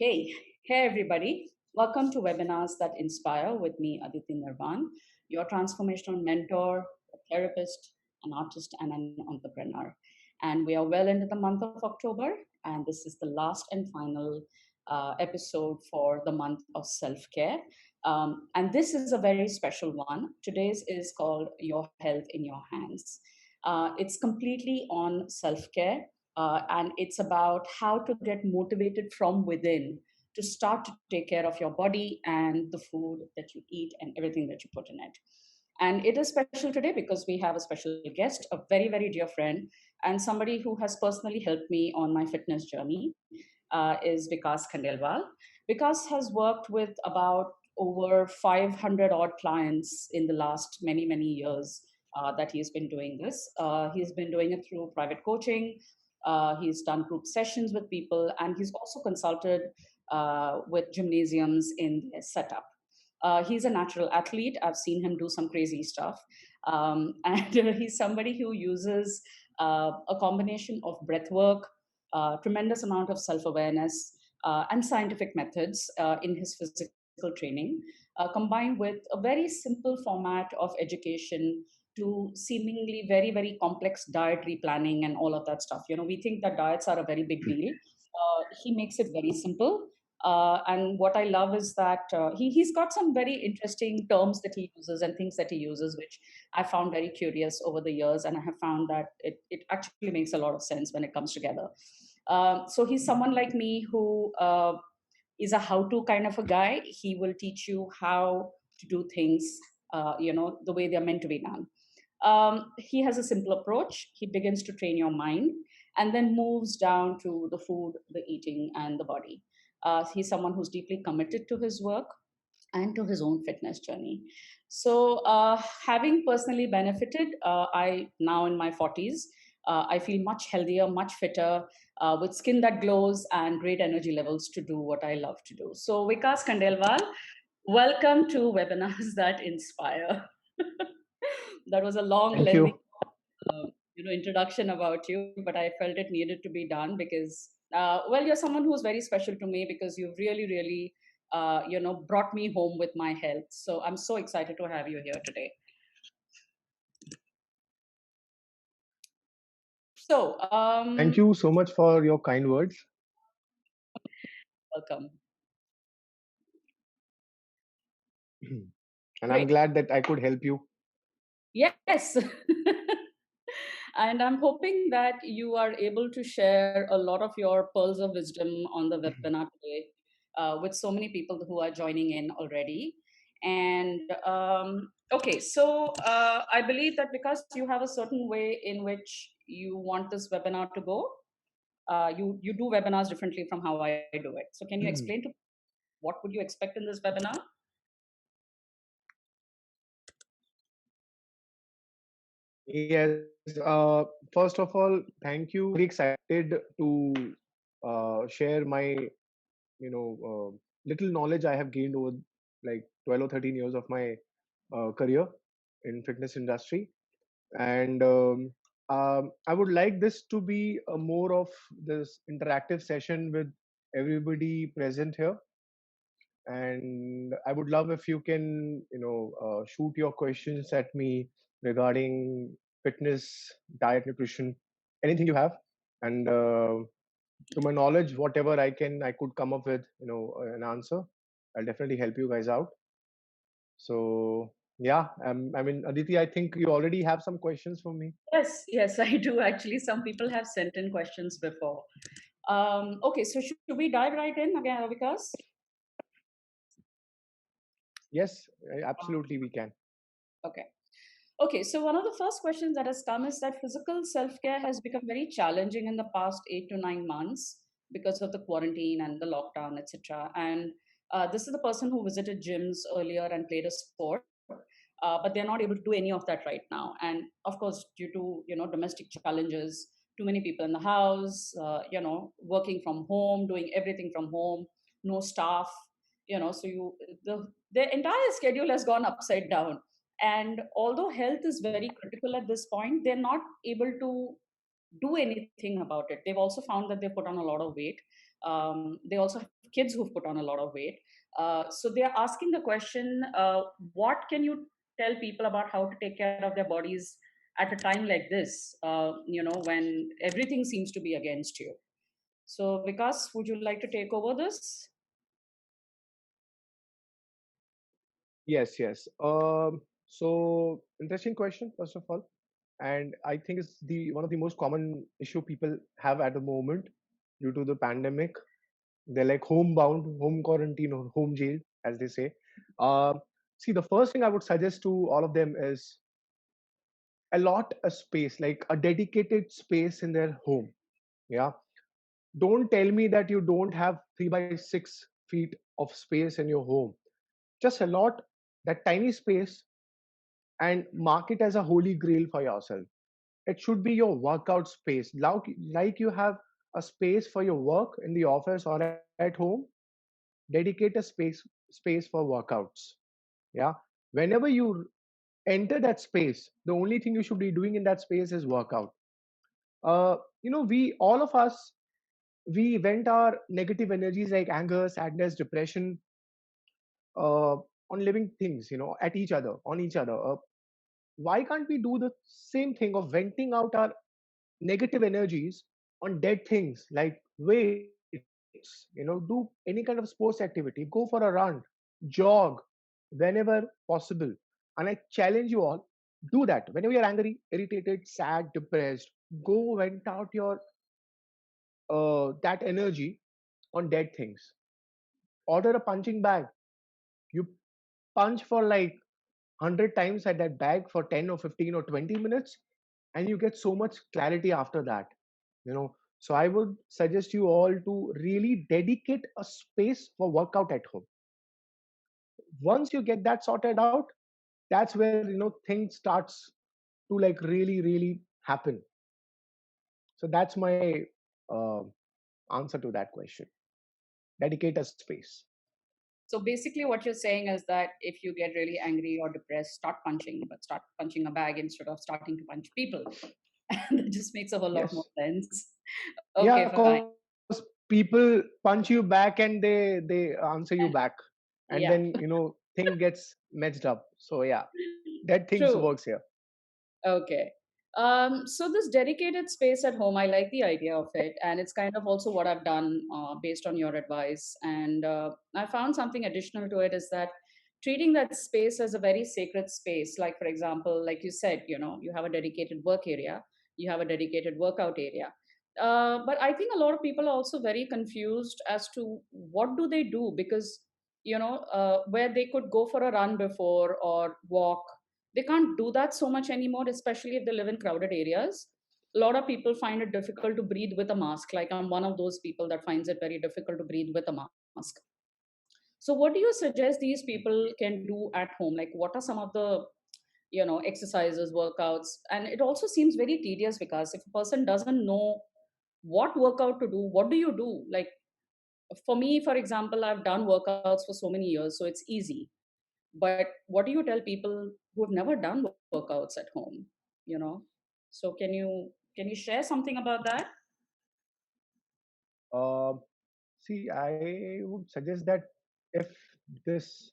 Hey, hey everybody. Welcome to Webinars That Inspire with me, Aditi Nirvan, your transformational mentor, a therapist, an artist, and an entrepreneur. And we are well into the month of October, and this is the last and final episode for the month of self care. And this is a very special one. Today's is called Your Health in Your Hands. It's completely on self care and it's about how to get motivated from within to start to take care of your body and the food that you eat and everything that you put in it. And it is special today because we have a special guest, a very, very dear friend, and somebody who has personally helped me on my fitness journey is Vikas Khandelwal. Vikas has worked with about over 500 odd clients in the last many, many years that he's been doing this. He's been doing it through private coaching. He's done group sessions with people, and he's also consulted with gymnasiums in their setup. He's a natural athlete. I've seen him do some crazy stuff. And he's somebody who uses a combination of breath work, tremendous amount of self-awareness, and scientific methods in his physical training, combined with a very simple format of education to seemingly very, very complex dietary planning and all of that stuff. You know, we think that diets are a very big deal. He makes it very simple. And what I love is that he's got some very interesting terms that he uses and things that he uses, which I found very curious over the years. And I have found that it actually makes a lot of sense when it comes together. So he's someone like me who is a how-to kind of a guy. He will teach you how to do things, the way they're meant to be done. He has a simple approach. He begins to train your mind and then moves down to the food, the eating, and the body. He's someone who's deeply committed to his work and to his own fitness journey. So, having personally benefited, I now in my 40s, I feel much healthier, much fitter, with skin that glows and great energy levels to do what I love to do. So, Vikas Khandelwal, welcome to Webinars That Inspire. That was a long, Thank lengthy, you. introduction about you, but I felt it needed to be done because, well, you're someone who's very special to me because you've really, really, brought me home with my health. So I'm so excited to have you here today. So, Thank you so much for your kind words. welcome. And I'm Great. glad that I could help you. Yes. And I'm hoping that you are able to share a lot of your pearls of wisdom on the webinar today with so many people who are joining in already. And okay, so I believe that because you have a certain way in which you want this webinar to go, you do webinars differently from how I do it. So can you explain to what would you expect in this webinar? Yes. First of all, thank you. Very excited to share my, little knowledge I have gained over like 12 or 13 years of my career in fitness industry. And I would like this to be a more of this interactive session with everybody present here. And I would love if you can, shoot your questions at me regarding fitness, diet, nutrition, anything you have. And to my knowledge, whatever I could come up with, an answer. I'll definitely help you guys out. So yeah, I mean, Aditi, I think you already have some questions for me. Yes, yes, I do actually. Some people have sent in questions before. Okay, so should we dive right in again, Vikas? Yes, absolutely, we can. Okay. Okay, so one of the first questions that has come is that physical self care has become very challenging in the past 8 to 9 months because of the quarantine and the lockdown, etc. And this is the person who visited gyms earlier and played a sport, but they're not able to do any of that right now. And of course, due to domestic challenges, too many people in the house, working from home, doing everything from home, no staff, so their entire schedule has gone upside down. And although health is very critical at this point, they're not able to do anything about it. They've also found that they put on a lot of weight. They also have kids who've put on a lot of weight. So they are asking the question, what can you tell people about how to take care of their bodies at a time like this, when everything seems to be against you? So, Vikas, would you like to take over this? Yes, yes. So interesting question, first of all, and I think it's the one of the most common issue people have at the moment due to the pandemic. They're like homebound, home quarantine, or home jail, as they say. Um, See, the first thing I would suggest to all of them is allot a space, like a dedicated space in their home. Yeah. Don't tell me that you don't have 3 by 6 feet of space in your home. Just allot that tiny space and mark it as a holy grail for yourself. It should be your workout space. Like you have a space for your work in the office or at home, dedicate a space for workouts. Yeah. Whenever you enter that space, the only thing you should be doing in that space is workout. We all of us, we vent our negative energies like anger, sadness, depression, on living things, at each other, on each other. Why can't we do the same thing of venting out our negative energies on dead things like weights, do any kind of sports activity, go for a run, jog whenever possible. And I challenge you all, do that. Whenever you're angry, irritated, sad, depressed, go vent out your that energy on dead things. Order a punching bag. You punch for like 100 times at that bag for 10 or 15 or 20 minutes, and you get so much clarity after that. So I would suggest you all to really dedicate a space for workout at home. Once you get that sorted out, that's where things starts to like really really happen. So that's my uh, answer to that question. Dedicate a space. So basically, what you're saying is that if you get really angry or depressed, start punching, but start punching a bag instead of starting to punch people. And that just makes a whole lot more Yes. sense. Yeah, Okay, fine. cause people punch you back and they answer you And back, and yeah, then thing gets messed up. So yeah, that things true. works here. Okay. So this dedicated space at home, I like the idea of it, and it's kind of also what I've done based on your advice. And I found something additional to it is that treating that space as a very sacred space. Like for example, like you said, you have a dedicated work area, you have a dedicated workout area. But I think a lot of people are also very confused as to what do they do because where they could go for a run before or walk, they can't do that so much anymore, especially if they live in crowded areas. A lot of people find it difficult to breathe with a mask. Like I'm one of those people that finds it very difficult to breathe with a mask. So what do you suggest these people can do at home? Like what are some of the exercises, workouts? And it also seems very tedious because if a person doesn't know what workout to do, what do you do? Like for me, for example, I've done workouts for so many years, so it's easy. But what do you tell people who have never done workouts at home? You know, so can you share something about that? uh, See, I would suggest that if this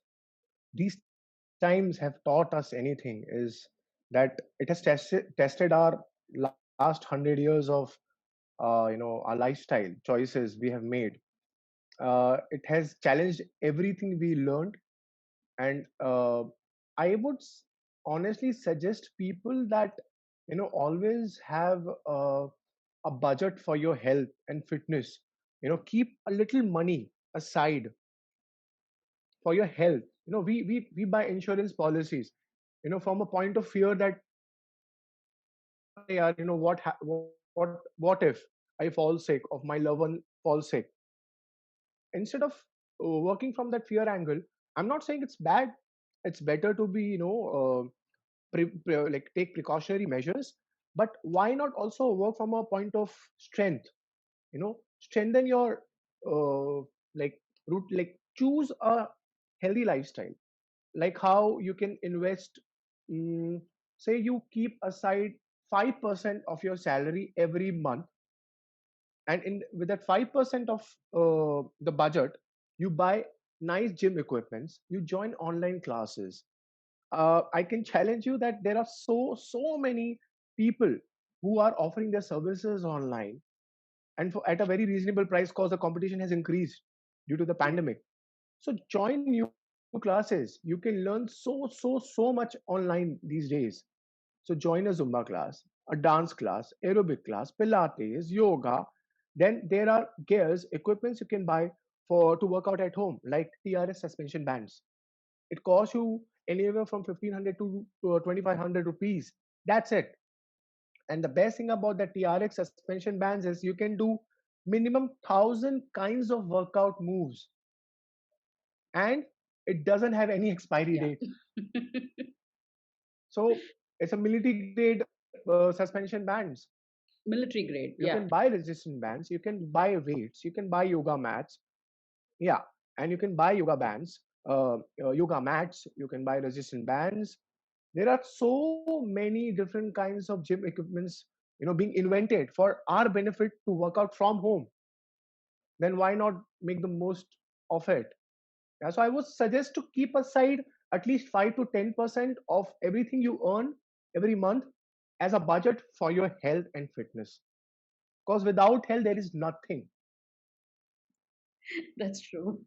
these times have taught us anything, is that it has tested our last 100 years of our lifestyle choices we have made. It has challenged everything we learned, and I would honestly suggest people that always have a budget for your health and fitness. Keep a little money aside for your health. We buy insurance policies from a point of fear that yeah, what if I fall sick, of my loved one falls sick. Instead of working from that fear angle, I'm not saying it's bad. It's better to be like take precautionary measures, but why not also work from a point of strength? Strengthen your like root, like choose a healthy lifestyle, like how you can invest. mm, Say you keep aside 5% of your salary every month And with that 5% of the budget, you buy nice gym equipments, you join online classes. I can challenge you that there are so many people who are offering their services online, and at a very reasonable price, because the competition has increased due to the Yeah. pandemic. So join new classes. You can learn so much online these days. So join a Zumba class, a dance class, aerobic class, Pilates, yoga. Then there are gears, equipments you can buy for to work out at home, like TRS suspension bands. It costs you anywhere from 1,500 to 2,500 rupees. That's it. And the best thing about the TRX suspension bands is you can do minimum 1,000 kinds of workout moves, and it doesn't have any expiry Yeah. date. So it's a military grade suspension bands. Military grade. You can Yeah. buy resistant bands, you can buy weights, you can buy yoga mats. Yeah, and you can buy yoga bands, yoga mats. You can buy resistant bands. There are so many different kinds of gym equipments, being invented for our benefit to work out from home. Then why not make the most of it? Yeah, so I would suggest to keep aside at least 5 to 10% of everything you earn every month as a budget for your health and fitness. Because without health, there is nothing. That's true.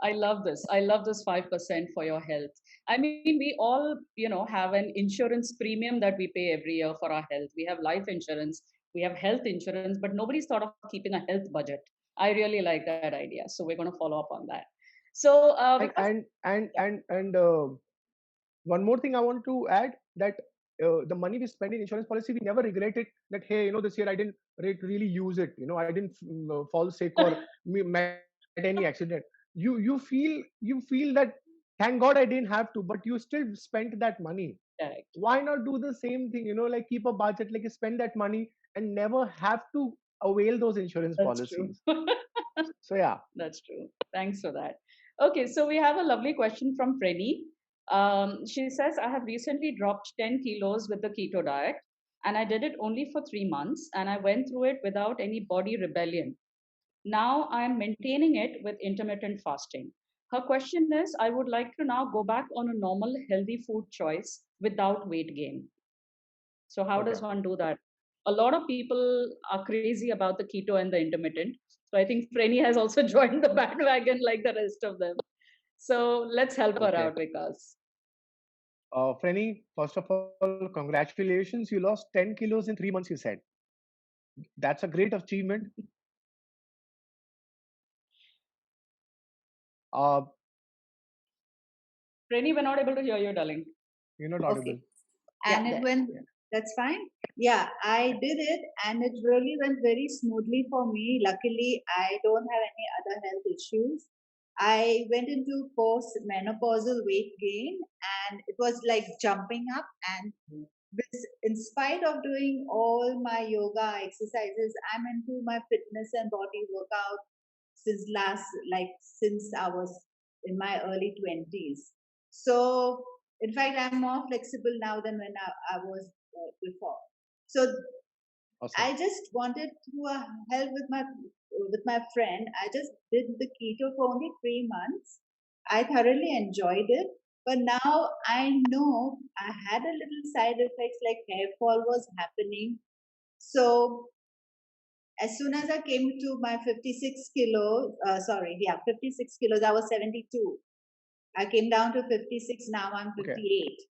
I love this. I love this 5% for your health. I mean, we all, have an insurance premium that we pay every year for our health. We have life insurance, we have health insurance, but nobody's thought of keeping a health budget. I really like that idea. So we're going to follow up on that. So, And because, and and yeah, and and one more thing I want to add, that the money we spend in insurance policy, we never regret it. That, hey, this year I didn't really use it. I didn't fall sick or met any accident. You feel that, thank God I didn't have to, but you still spent that money. correct. Why not do the same thing? Like keep a budget, like spend that money and never have to avail those insurance That's true. policies. So yeah. That's true. Thanks for that. Okay, so we have a lovely question from Frenny. She says, I have recently dropped 10 kilos with the keto diet, and I did it only for 3 months, and I went through it without any body rebellion. Now I am maintaining it with intermittent fasting. Her question is, I would like to now go back on a normal healthy food choice without weight gain. So how Okay. does one do that? A lot of people are crazy about the keto and the intermittent. So I think Frenny has also joined the bandwagon like the rest of them. So let's help her Okay. out, Vikas. Frenny, first of all, congratulations. You lost 10 kilos in 3 months, you said. That's a great achievement. Uh, Frenny, we're not able to hear you, darling. you're not audible. Okay. Yeah, And it there. went, that's fine. Yeah, I did it and it really went very smoothly for me. Luckily, I don't have any other health issues. I went into post menopausal weight gain and it was like jumping up. And in spite of doing all my yoga exercises, I'm into my fitness and body workout since I was in my early 20s. So, in fact, I'm more flexible now than when I was before. So, Awesome. I just wanted to help with my friend. I just did the keto for only 3 months. I thoroughly enjoyed it, but now I know I had a little side effects like hair fall was happening. So as soon as I came to my 56 kilos, 56 kilos, I was 72. I came down to 56, now I'm Okay. 58.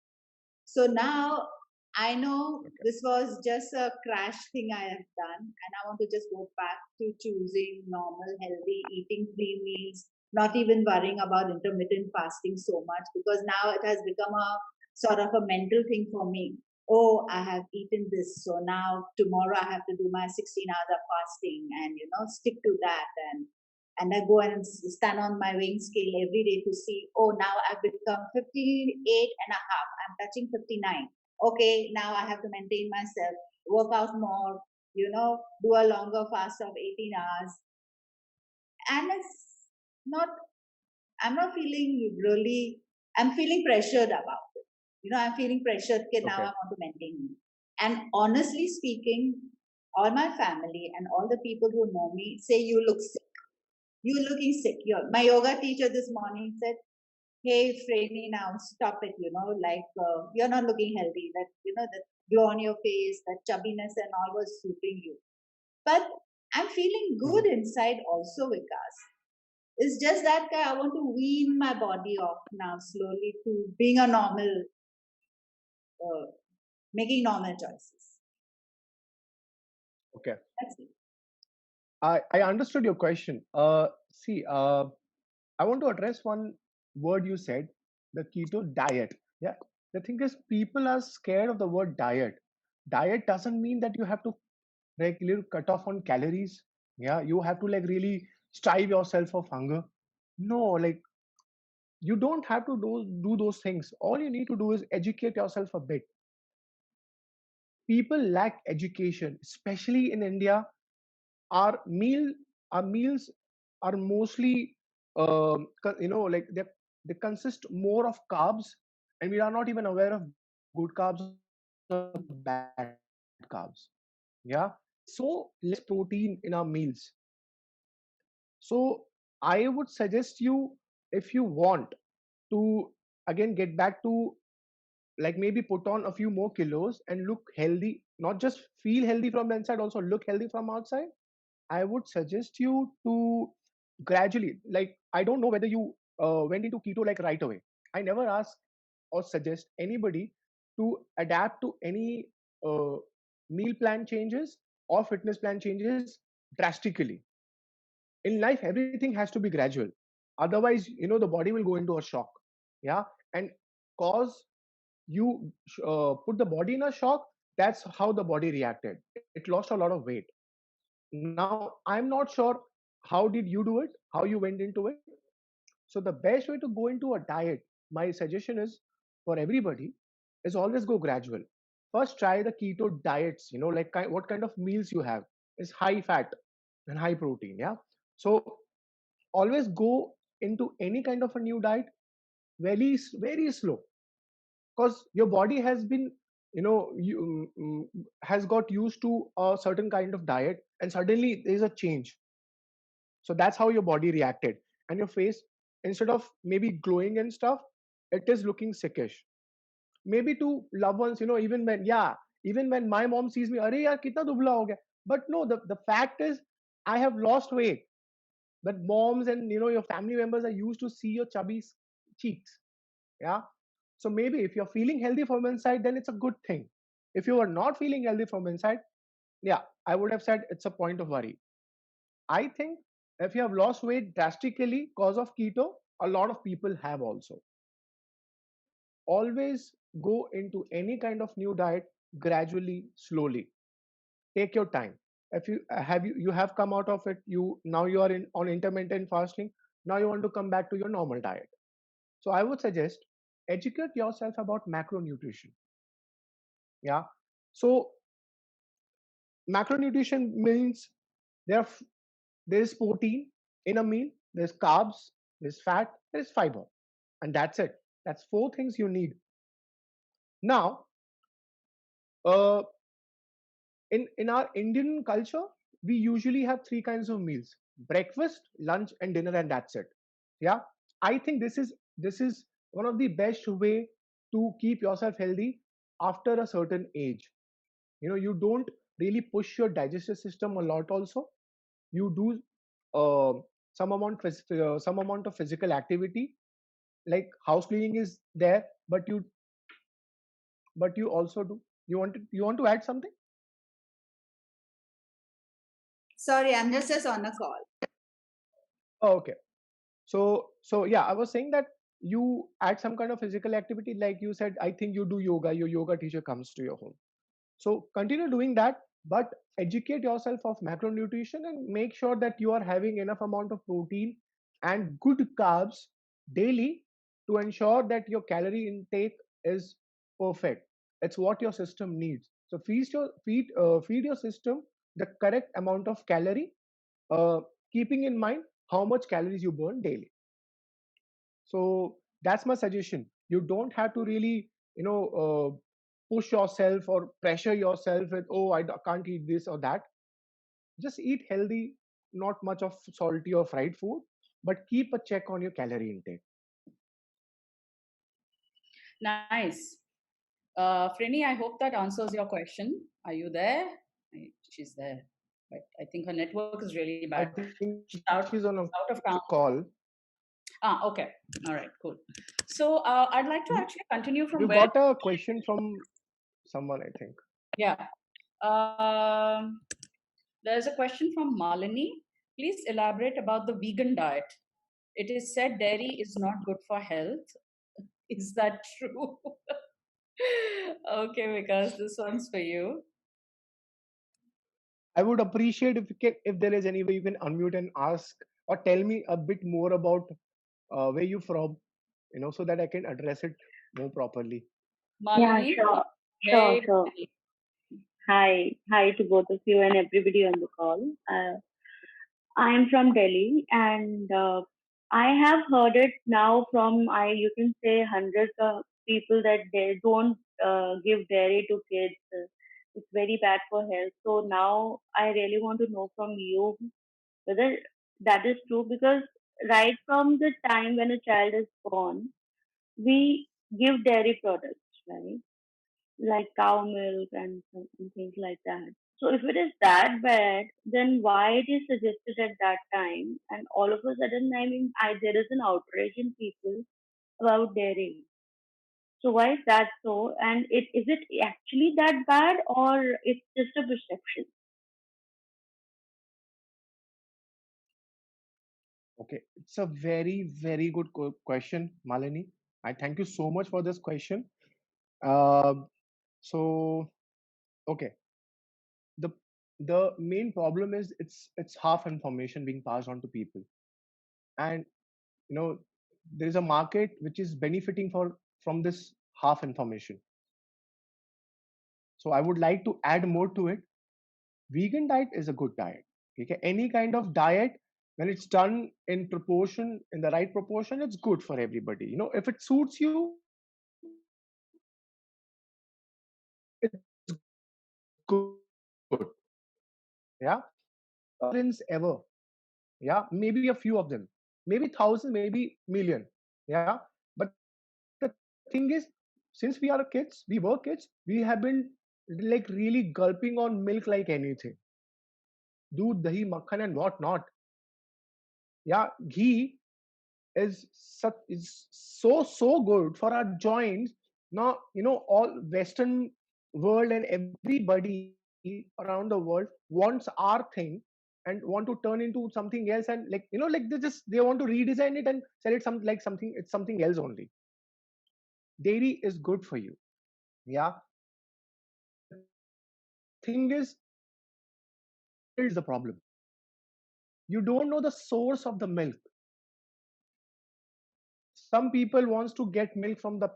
So now I know Okay. this was just a crash thing I have done, and I want to just go back to choosing normal, healthy, eating 3 meals, not even worrying about intermittent fasting so much because now it has become a sort of a mental thing for me. Oh, I have eaten this, so now tomorrow I have to do my 16 hours of fasting and stick to that, and I go and stand on my weighing scale every day to see, oh, now I've become 58 and a half. I'm touching 59. Okay, now I have to maintain myself, work out more, do a longer fast of 18 hours. And not, I'm not feeling really, I'm feeling pressured about it. I'm feeling pressured, okay, now Okay. I want to maintain. And honestly speaking, all my family and all the people who know me say, you look sick. You're looking sick. My yoga teacher this morning said, hey, Freni, now stop it, you're not looking healthy. That glow on your face, that chubbiness and all was suiting you. But I'm feeling good Mhm. inside also, Vikas. It's just that I want to wean my body off now slowly to being a normal, uh, making normal choices. Okay. That's it. I understood your question. See, I want to address one word you said, the keto diet. Yeah. The thing is, people are scared of the word diet. Diet doesn't mean that you have to like little cut off on calories. Yeah. You have to like really strive yourself of hunger. No, like you don't have to do those things. All you need to do is educate yourself a bit. People lack education, especially in India. Our meals are mostly like they consist more of carbs, and we are not even aware of good carbs or bad carbs. Yeah, so less protein in our meals. So I would suggest you, if you want to again get back to like maybe put on a few more kilos and look healthy, not just feel healthy from the inside, also look healthy from outside, I would suggest you to gradually, like, I don't know whether you went into keto like right away. I never ask or suggest anybody to adapt to any uh, meal plan changes or fitness plan changes drastically. In life, everything has to be gradual. Otherwise, the body will go into a shock. Yeah. And cause you put the body in a shock, that's how the body reacted. It lost a lot of weight. Now, I'm not sure how did you do it, how you went into it. So the best way to go into a diet, my suggestion is for everybody, is always go gradual. First, try the keto diets. Like what kind of meals you have is high fat and high protein. Yeah. So always go into any kind of a new diet very slow, because your body has been has got used to a certain kind of diet, and suddenly there is a change. So that's how your body reacted. And your face, instead of maybe glowing and stuff, it is looking sickish. Maybe to loved ones, even when my mom sees me, Arey yaar, kitna dubla ho gaya. But no, the fact is, I have lost weight. But moms and your family members are used to see your chubby cheeks. Yeah. So maybe if you're feeling healthy from inside, then it's a good thing. If you are not feeling healthy from inside, yeah, I would have said it's a point of worry. I think if you have lost weight drastically cause of keto, a lot of people have also. Always go into any kind of new diet gradually, slowly. Take your time. If you have come out of it, you are in on intermittent fasting. Now you want to come back to your normal diet. So I would suggest educate yourself about macronutrition. Yeah. So macronutrition means there are there is protein in a meal, there's carbs, there's fat, there's fiber, and that's it. That's four things you need. Now, uh, in our Indian culture, we usually have three kinds of meals: breakfast, lunch, and dinner, and that's it. Yeah, I think this is one of the best way to keep yourself healthy after a certain age. You don't really push your digestive system a lot. Also, you do uh, some amount of physical activity, like house cleaning is there, but you also do. You want to add something? Sorry, I'm just on a call. Oh, okay. So yeah, I was saying that you add some kind of physical activity, like you said. I think you do yoga. Your yoga teacher comes to your home. So continue doing that, but educate yourself of macronutrition and make sure that you are having enough amount of protein and good carbs daily to ensure that your calorie intake is perfect. It's what your system needs. So feed your system the correct amount of calorie, uh, keeping in mind how much calories you burn daily. So that's my suggestion. You don't have to really, push yourself or pressure yourself with, oh, can't eat this or that. Just eat healthy, not much of salty or fried food, but keep a check on your calorie intake. Nice. Frini, I hope that answers your question. Are you there? She's there, but I think her network is really I bad. think She's she's on a out of town. call. Okay. All right, cool. So I'd like to We, actually continue from we've where, got a question from someone, I think. yeah. Um, there's a question from Malini. Please elaborate about the vegan diet. It is said dairy is not good for health. Is that true? Okay, because this one's for you. I would appreciate if there is any way you can unmute and ask or tell me a bit more about where you from, so that I can address it more properly. Yeah, Malini, sure, sure, hey, sure. Hi to both of you and everybody on the call. I am from Delhi, and I have heard it now from you can say hundreds of people that they don't give dairy to kids. It's very bad for health. So now I really want to know from you whether that is true, because right from the time when a child is born, we give dairy products, right? Like cow milk and things like that. So if it is that bad, then why it is suggested at that time, and all of a sudden, I mean, there is an outrage in people about dairy. So why is that so? And is it actually that bad, or it's just a perception? Okay, it's a very, very good question, Malini. I thank you so much for this question. Um so, okay, the the main problem is it's half information being passed on to people, and you know there is a market which is benefiting from this half information. So I would like to add more to it. Vegan diet is a good diet. Okay, any kind of diet, when it's done in proportion, in the right proportion, it's good for everybody. If it suits you, it's good. Yeah, ever. Yeah, maybe a few of them, maybe thousand, maybe million. Yeah, but the thing is, since we are kids, we were kids, we have been like really gulping on milk like anything, doodh, dahi, makhan, and what not. Yeah, ghee is so good for our joints. Now, all Western world and everybody around the world wants our thing and want to turn into something else, and like they want to redesign it and sell it something, it's something else only. Dairy is good for you. Yeah, the thing is, is the problem. You don't know the source of the milk. Some people wants to get milk from the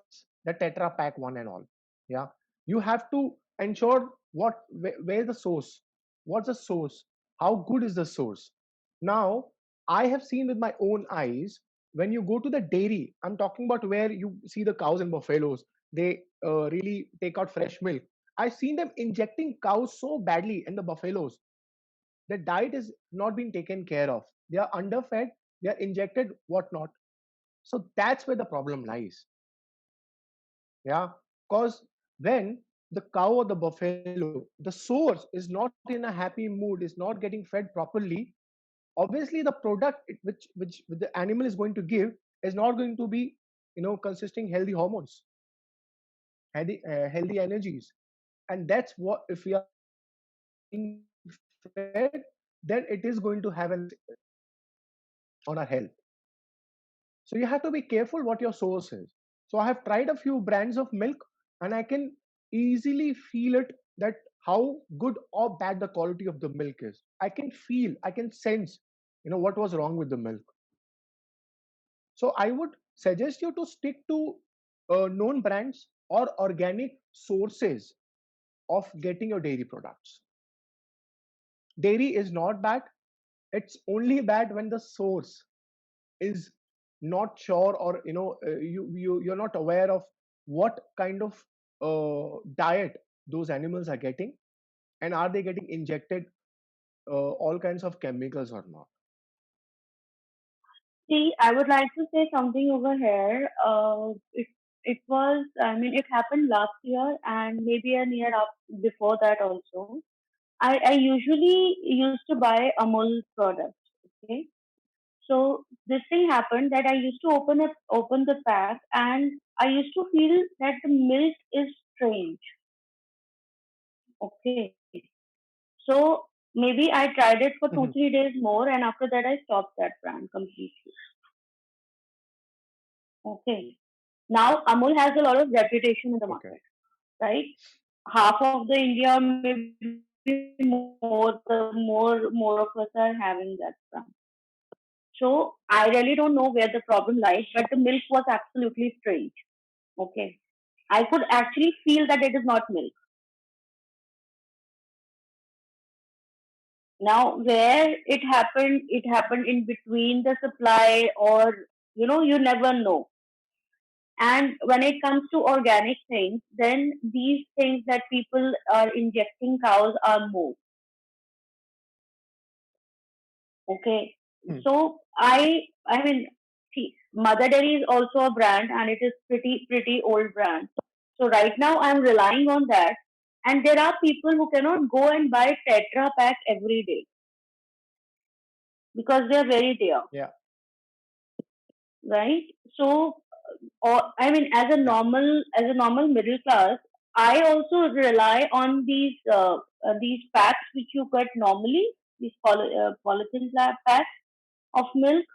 Tetra Pak one and all. Yeah, you have to ensure where the source, what's the source, how good is the source. Now, I have seen with my own eyes, when you go to the dairy, I'm talking about where you see the cows and buffaloes, they really take out fresh milk. I've seen them injecting cows so badly, and the buffaloes, the diet is not being taken care of. They are underfed, they are injected whatnot. So that's where the problem lies. Yeah, because when the cow or the buffalo, the source is not in a happy mood, is not getting fed properly, obviously the product which the animal is going to give is not going to be, consisting healthy hormones, healthy energies. And that's what, if we are being fed, then it is going to have an on our health. So you have to be careful what your source is. So I have tried a few brands of milk, and I can easily feel it, that how good or bad the quality of the milk is. I can feel, I can sense, what was wrong with the milk. So I would suggest you to stick to known brands or organic sources of getting your dairy products. Dairy is not bad. It's only bad when the source is not sure, or you're not aware of what kind of diet those animals are getting, and are they getting injected all kinds of chemicals or not? See, I would like to say something over here. It was, I mean, it happened last year and maybe a year up before that also. I usually used to buy Amul products. Okay, so this thing happened that I used to open the pack, and I used to feel that the milk is strange. Okay, so maybe I tried it for two Mhm. three days more, and after that I stopped that brand completely. Okay, now Amul has a lot of reputation in the Okay. market, right? Half of the India, maybe more of us are having that brand. So I really don't know where the problem lies, but the milk was absolutely strange. Okay, I could actually feel that it is not milk. Now, where it happened in between the supply, or you never know. And when it comes to organic things, then these things that people are injecting cows are more. Okay. Hmm. So I mean, see, Mother Dairy is also a brand, and it is pretty old brand. So right now I'm relying on that, and there are people who cannot go and buy Tetra pack every day because they are very dear, Yeah. right? So, or I mean, Yeah. as a normal middle class, I also rely on these packs which you get normally, these polythene packs of milk,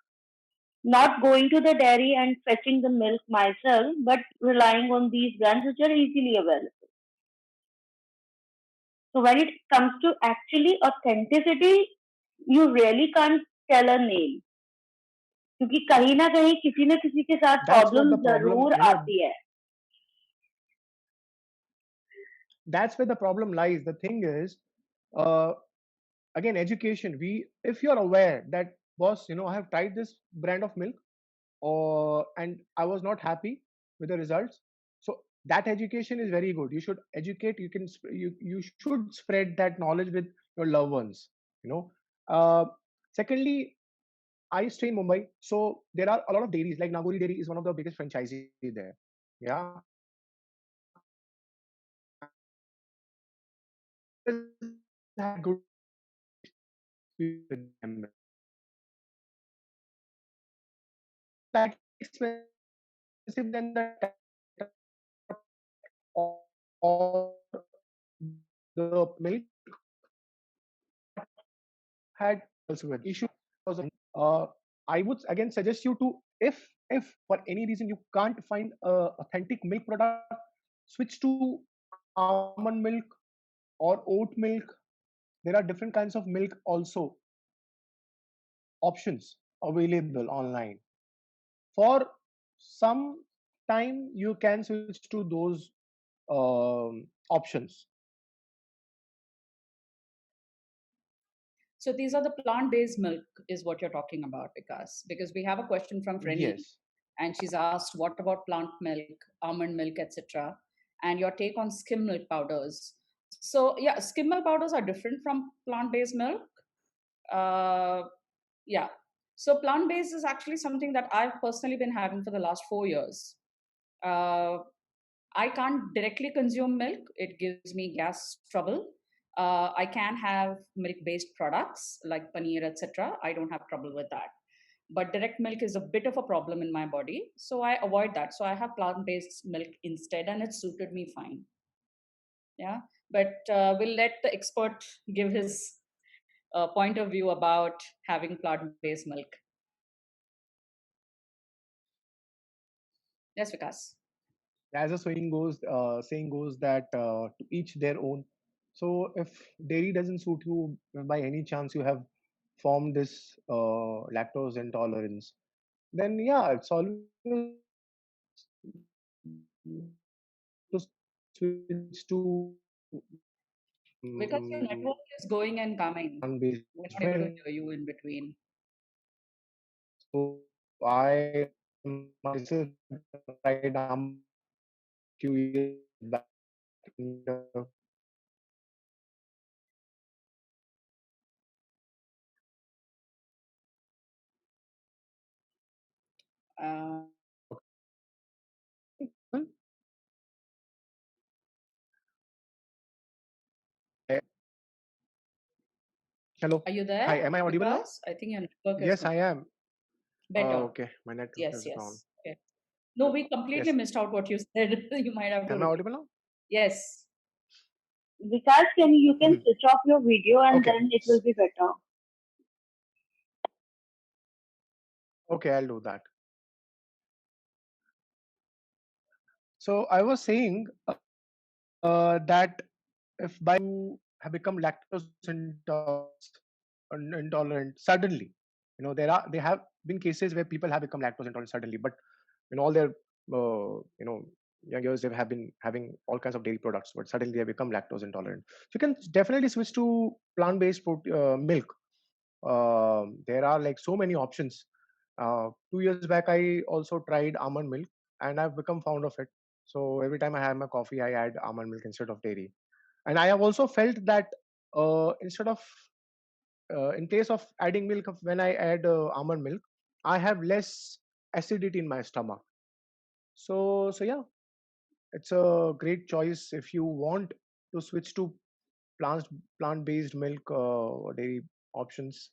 not going to the dairy and fetching the milk myself, but relying on these brands which are easily available. So when it comes to actually authenticity, you really can't tell a name, क्योंकि कहीं ना कहीं किसी न किसी के साथ That's what problem the problem, जरूर आती है. that's where the problem lies. The thing is, uh, again, education. If you're aware that, boss, I have tried this brand of milk, and I was not happy with the results. So that education is very good. You should educate. You should spread that knowledge with your loved ones. You know. Secondly, I stay in Mumbai, so there are a lot of dairies. Like Nagori Dairy is one of the biggest franchisee there. Yeah, had good experience with them. Slightly expensive than the or the milk had also an issue because of, I would again suggest you to, if for any reason you can't find a authentic milk product, switch to almond milk or oat milk. There are different kinds of milk also options available online. For some time you can switch to those options. So these are the plant-based milk is what you're talking about, because we have a question from Frenny, Yes. and she's asked, what about plant milk, almond milk, etc., and your take on skim milk powders. So yeah, skim milk powders are different from plant-based milk. uh, yeah, so plant-based is actually something that I've personally been having for the last 4 years. uh, I can't directly consume milk. It gives me gas trouble. I can have milk-based products like paneer, etc. I don't have trouble with that. But direct milk is a bit of a problem in my body, so I avoid that. So I have plant-based milk instead, and it suited me fine. Yeah, but we'll let the expert give his point of view about having plant-based milk. Yes, Vikas. As a saying goes that to each their own. So if dairy doesn't suit you, by any chance you have formed this lactose intolerance, then yeah, it's always to switch to Because your network is going and coming. plant-based We're not able to when hear you in between. so I myself tried few years back. And, Uh, eh, hello. are you there, Hi, am I audible now? Vikas? I think your network is Yes, not I am. better. Okay, my network Yes, is gone. yes. Okay. No, we completely Yes, missed out what you said. You might have to am I repeat. audible now? Yes. Vikas, you can Mhm. switch off your video and Okay, then it will be better. okay, I'll do that. So I was saying that if by have become lactose intolerant suddenly, there have been cases where people have become lactose intolerant suddenly, but in all their young years they have been having all kinds of dairy products, but suddenly they become lactose intolerant. So you can definitely switch to plant-based milk. There are like so many options. 2 years back, I also tried almond milk, and I've become fond of it. So every time I have my coffee, I add almond milk instead of dairy. And I have also felt that instead of in place of adding milk, when I add almond milk, I have less acidity in my stomach. So yeah, it's a great choice if you want to switch to plant plant based milk or dairy options.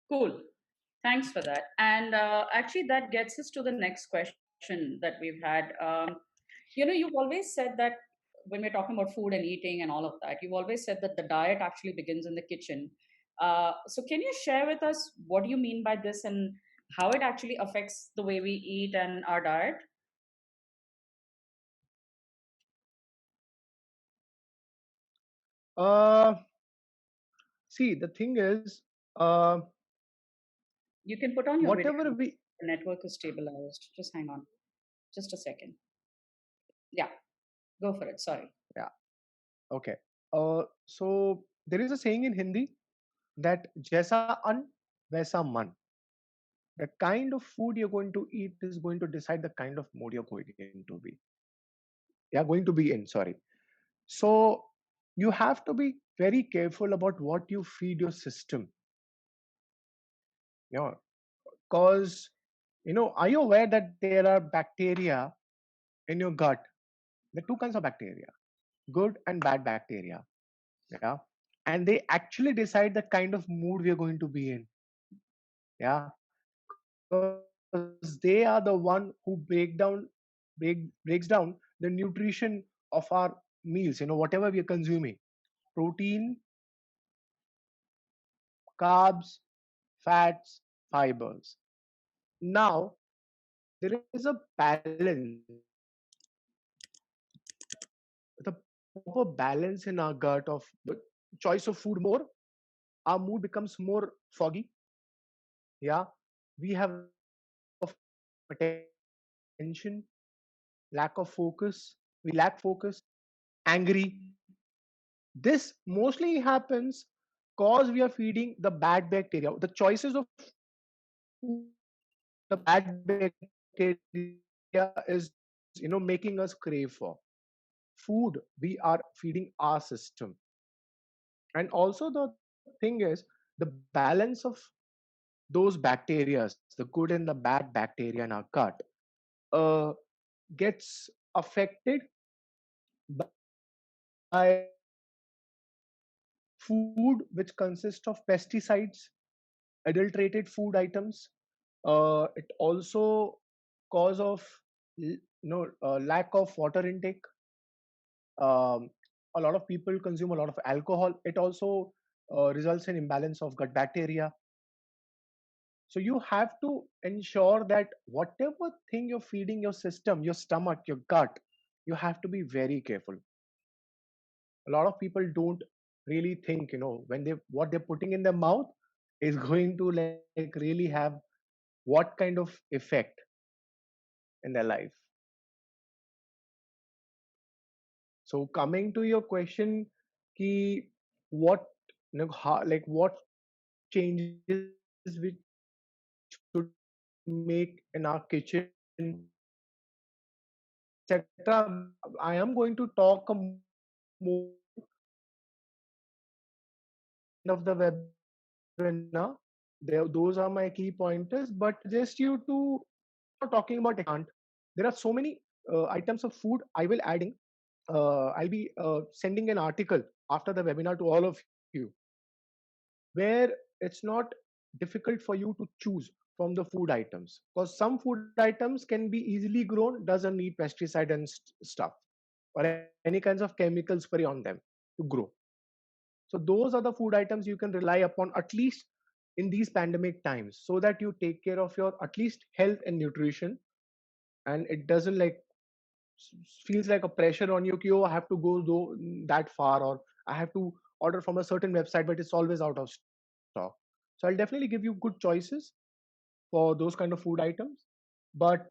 Cool. Thanks for that. And actually, that gets us to the next question that we've had. You've always said that when we're talking about food and eating and all of that, you've always said that the diet actually begins in the kitchen. So, can you share with us what do you mean by this and how it actually affects the way we eat and our diet? Uh, See, the thing is, uh, You can put on your video whatever now. we, The network is stabilized. Just hang on. Just a second. Yeah, go for it. Sorry. yeah, okay. So there is a saying in Hindi that "Jaisa an, vaisa man." The kind of food you're going to eat is going to decide the kind of mood you're going to be. Yeah, going to be in. Sorry. So you have to be very careful about what you feed your system. You know, because are you aware that there are bacteria in your gut? There are two kinds of bacteria: good and bad bacteria. Yeah, and they actually decide the kind of mood we are going to be in. Yeah, because they are the one who breaks down the nutrition of our meals. Whatever we are consuming: protein, carbs, fats, fibers. Now there is a balance, the proper balance in our gut of the choice of food more. Our mood becomes more foggy. Yeah, we have attention, lack of focus. We lack focus, angry. This mostly happens because we are feeding the bad bacteria. The choices of food, the bad bacteria is making us crave for food. We are feeding our system, and also the thing is the balance of those bacteria, the good and the bad bacteria in our gut, uh, gets affected by food which consists of pesticides, adulterated food items. It also cause of lack of water intake. Um, a lot of people consume a lot of alcohol. It also results in imbalance of gut bacteria. So you have to ensure that whatever thing you're feeding your system, your stomach, your gut, you have to be very careful. A lot of people don't really think, when they what they're putting in their mouth is going to like really have what kind of effect in their life. So coming to your question, ki what how, like what changes we should make in our kitchen etc. I am going to talk more of the webinar. Those are my key pointers. But just you to talking about can't. There are so many items of food I will adding. I'll be sending an article after the webinar to all of you, where it's not difficult for you to choose from the food items, because some food items can be easily grown, doesn't need pesticide and stuff or any kinds of chemical spray on them to grow. So those are the food items you can rely upon, at least in these pandemic times, so that you take care of your at least health and nutrition, and it doesn't like feels like a pressure on you. Oh, I have to go that far, or I have to order from a certain website, but it's always out of stock. So I'll definitely give you good choices for those kind of food items. But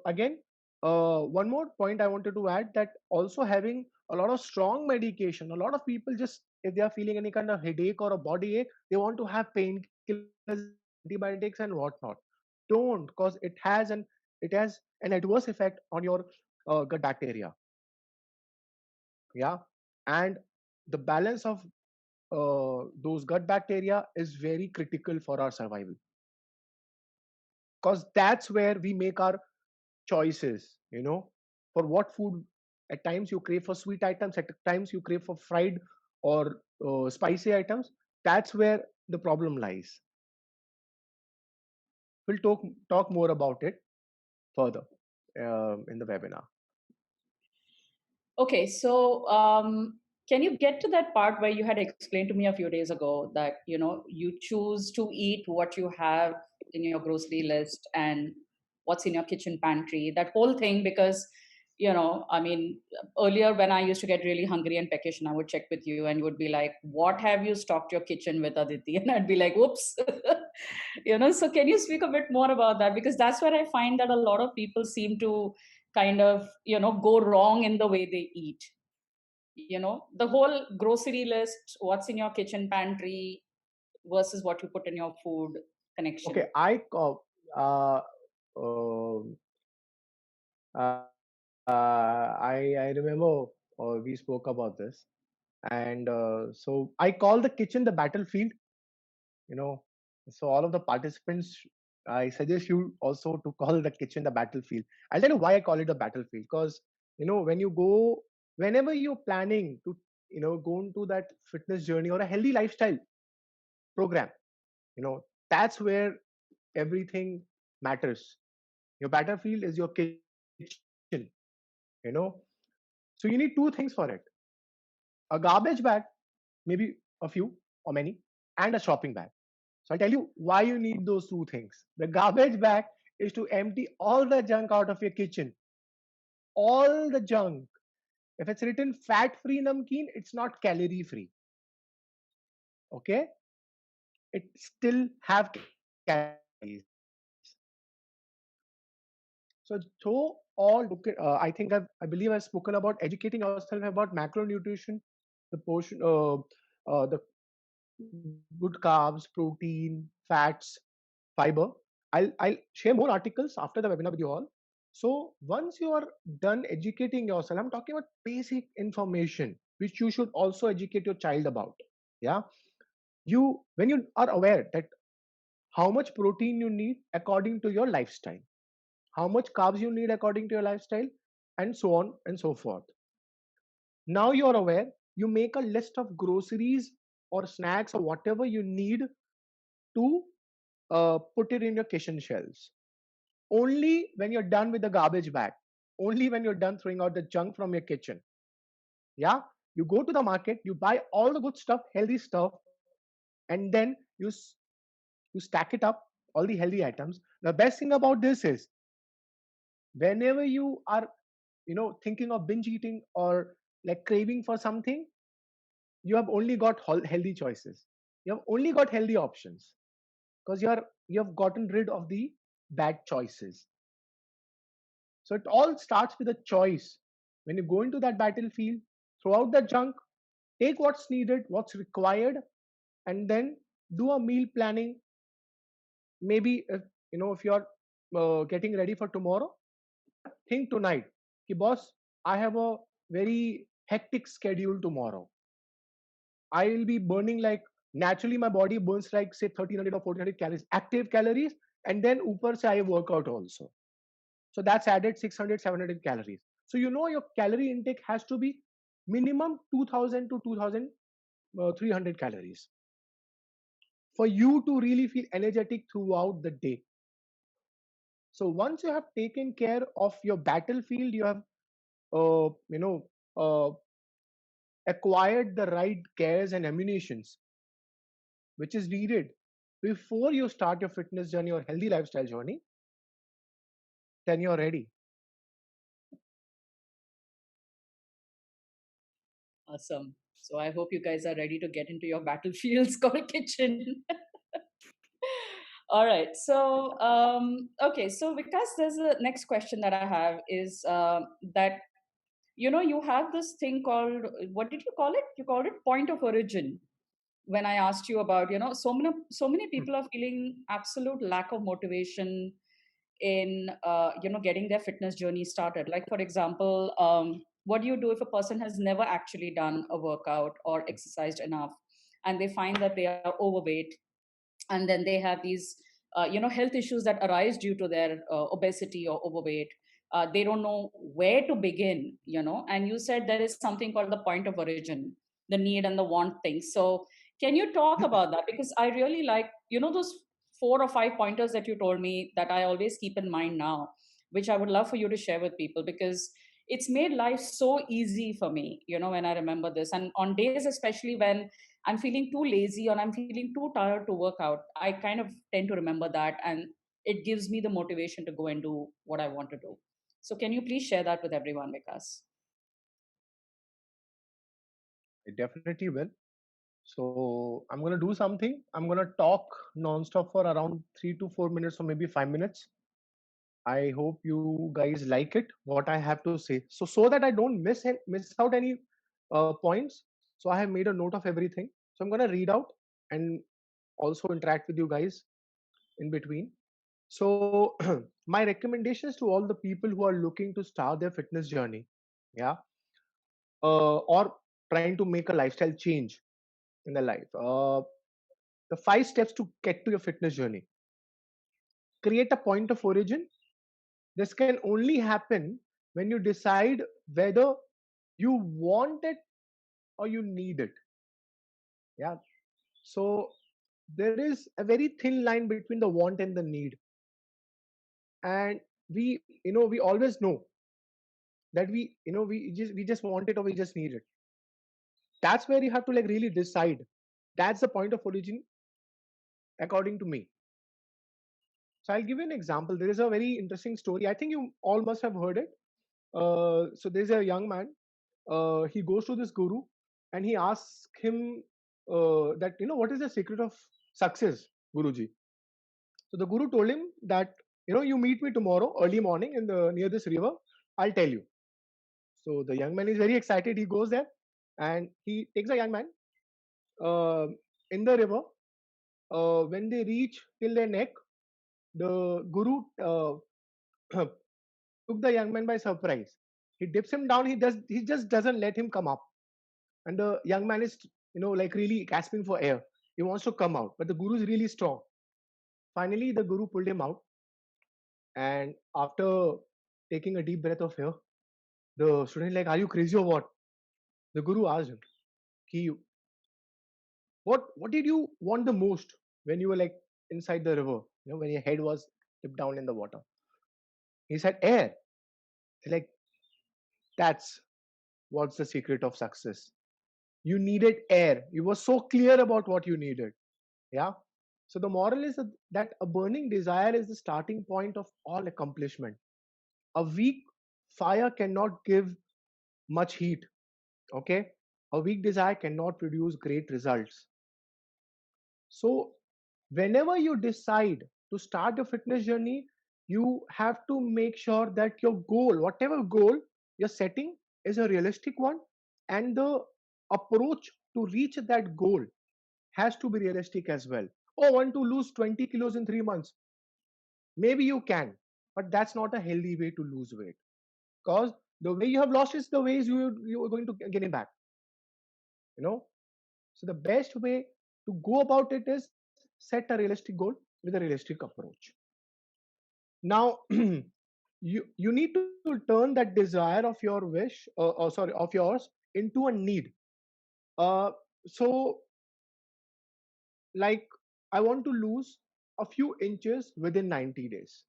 again, one more point I wanted to add, that also having a lot of strong medication. A lot of people, just if they are feeling any kind of headache or a body ache, they want to have painkillers, antibiotics, and whatnot. Don't, because it has an adverse effect on your gut bacteria. Yeah, and the balance of those gut bacteria is very critical for our survival, because that's where we make our choices, for what food. At times you crave for sweet items, at times you crave for fried or spicy items. That's where the problem lies. We'll talk more about it further in the webinar. Okay, so can you get to that part where you had explained to me a few days ago that you choose to eat what you have in your grocery list and what's in your kitchen pantry, that whole thing? Because I mean, earlier when I used to get really hungry and peckish, and I would check with you, and you would be like, "What have you stocked your kitchen with, Aditi?" And I'd be like, "Whoops." So can you speak a bit more about that? Because that's where I find that a lot of people seem to kind of go wrong in the way they eat. The whole grocery list, what's in your kitchen pantry versus what you put in your food connection. Okay, um, uh, I remember we spoke about this, and so I call the kitchen the battlefield. you know so all of the participants, I suggest you also to call the kitchen the battlefield. I'll tell you why I call it a battlefield, because when you go, whenever you're planning to go into that fitness journey or a healthy lifestyle program, that's where everything matters. Your battlefield is your kitchen. you know so you need two things for it: a garbage bag, maybe a few or many, and a shopping bag. So I'll tell you why you need those two things. The garbage bag is to empty all the junk out of your kitchen. All the junk. If it's written fat free namkeen, it's not calorie free. Okay? It still have calories. So all I think I believe I've spoken about educating yourself about macronutrition, the portion the good carbs, protein, fats, fiber. I'll share more articles after the webinar with you all. So once you are done educating yourself, I'm talking about basic information which you should also educate your child about. Yeah, when you are aware that how much protein you need according to your lifestyle, how much carbs you need according to your lifestyle, and so on and so forth. Now you are aware, you make a list of groceries or snacks or whatever you need to put it in your kitchen shelves. Only when you're done with the garbage bag, only when you're done throwing out the junk from your kitchen. Yeah, you go to the market, you buy all the good stuff, healthy stuff, and then you stack it up, all the healthy items. The best thing about this is, whenever you are thinking of binge eating or like craving for something, you have only got healthy choices. You have only got healthy options, because you have gotten rid of the bad choices. So it all starts with a choice. When you go into that battlefield, throw out the junk, take what's needed, what's required, and then do a meal planning. Maybe if you're getting ready for tomorrow, think tonight. कि boss, I have a very hectic schedule tomorrow. I will be burning like, naturally my body burns like say 1300 or 1400 calories, active calories, and then upar se I work out also. So that's added 600, 700 calories. So your calorie intake has to be minimum 2000 to 2300 calories for you to really feel energetic throughout the day. So once you have taken care of your battlefield, you have uh, you know uh, acquired the right gears and ammunitions which is needed before you start your fitness journey or healthy lifestyle journey, then you're ready. Awesome. So I hope you guys are ready to get into your battlefields called kitchen. All right. So okay. So because there's a next question that I have is that you have this thing called, what did you call it? You called it point of origin. When I asked you about, so many Hmm. people are feeling absolute lack of motivation in getting their fitness journey started. Like for example, what do you do if a person has never actually done a workout or exercised enough, and they find that they are overweight, and then they have these health issues that arise due to their obesity or overweight. They don't know where to begin, and you said there is something called the point of origin, the need and the want thing. So can you talk about that? Because I really like those 4 or 5 pointers that you told me that I always keep in mind now, which I would love for you to share with people, because it's made life so easy for me, when I remember this. And on days especially when I'm feeling too lazy or I'm feeling too tired to work out, I kind of tend to remember that, and it gives me the motivation to go and do what I want to do. So can you please share that with everyone, Vikas? I definitely will. So I'm gonna do something. I'm gonna talk nonstop for around 3 to 4 minutes or maybe 5 minutes. I hope you guys like it, what I have to say. So that I don't miss out any points. So I have made a note of everything. So I'm gonna read out and also interact with you guys in between. So my recommendations to all the people who are looking to start their fitness journey, yeah, or trying to make a lifestyle change in their life. The 5 steps to get to your fitness journey. Create a point of origin. This can only happen when you decide whether you want it or you need it. Yeah. So there is a very thin line between the want and the need. And we always know that we just want it or we just need it. That's where you have to like really decide. That's the point of origin according to me. So I'll give you an example. There is a very interesting story. I think you all must have heard it. So there's a young man. He goes to this guru and he asks him that what is the secret of success, Guruji. So the guru told him that you meet me tomorrow early morning in the near this river. I'll tell you. So the young man is very excited. He goes there and he takes a young man uh, in the river. When they reach till their neck, the guru took the young man by surprise. He dips him down. He just doesn't let him come up. And the young man is like really gasping for air. He wants to come out, but the guru is really strong. Finally, the guru pulled him out, and after taking a deep breath of air, the student like, "Are you crazy or what?" The guru asked him, "Ki, what did you want the most when you were like inside the river? When your head was dipped down in the water?" He said, "Air." He's like, "That's what's the secret of success. You needed air. You were so clear about what you needed." Yeah. So the moral is that a burning desire is the starting point of all accomplishment. A weak fire cannot give much heat. Okay. A weak desire cannot produce great results. So whenever you decide to start your fitness journey, you have to make sure that your goal, whatever goal you're setting, is a realistic one, and the approach to reach that goal has to be realistic as well. Oh, want to lose 20 kilos in 3 months? Maybe you can, but that's not a healthy way to lose weight, because The way you have lost is the ways you are going to gain it back. You know. So the best way to go about it is set a realistic goal with a realistic approach. Now, you need to turn that desire of your wish, or sorry, of yours into a need. Uh, so, like, I want to lose a few inches within 90 days.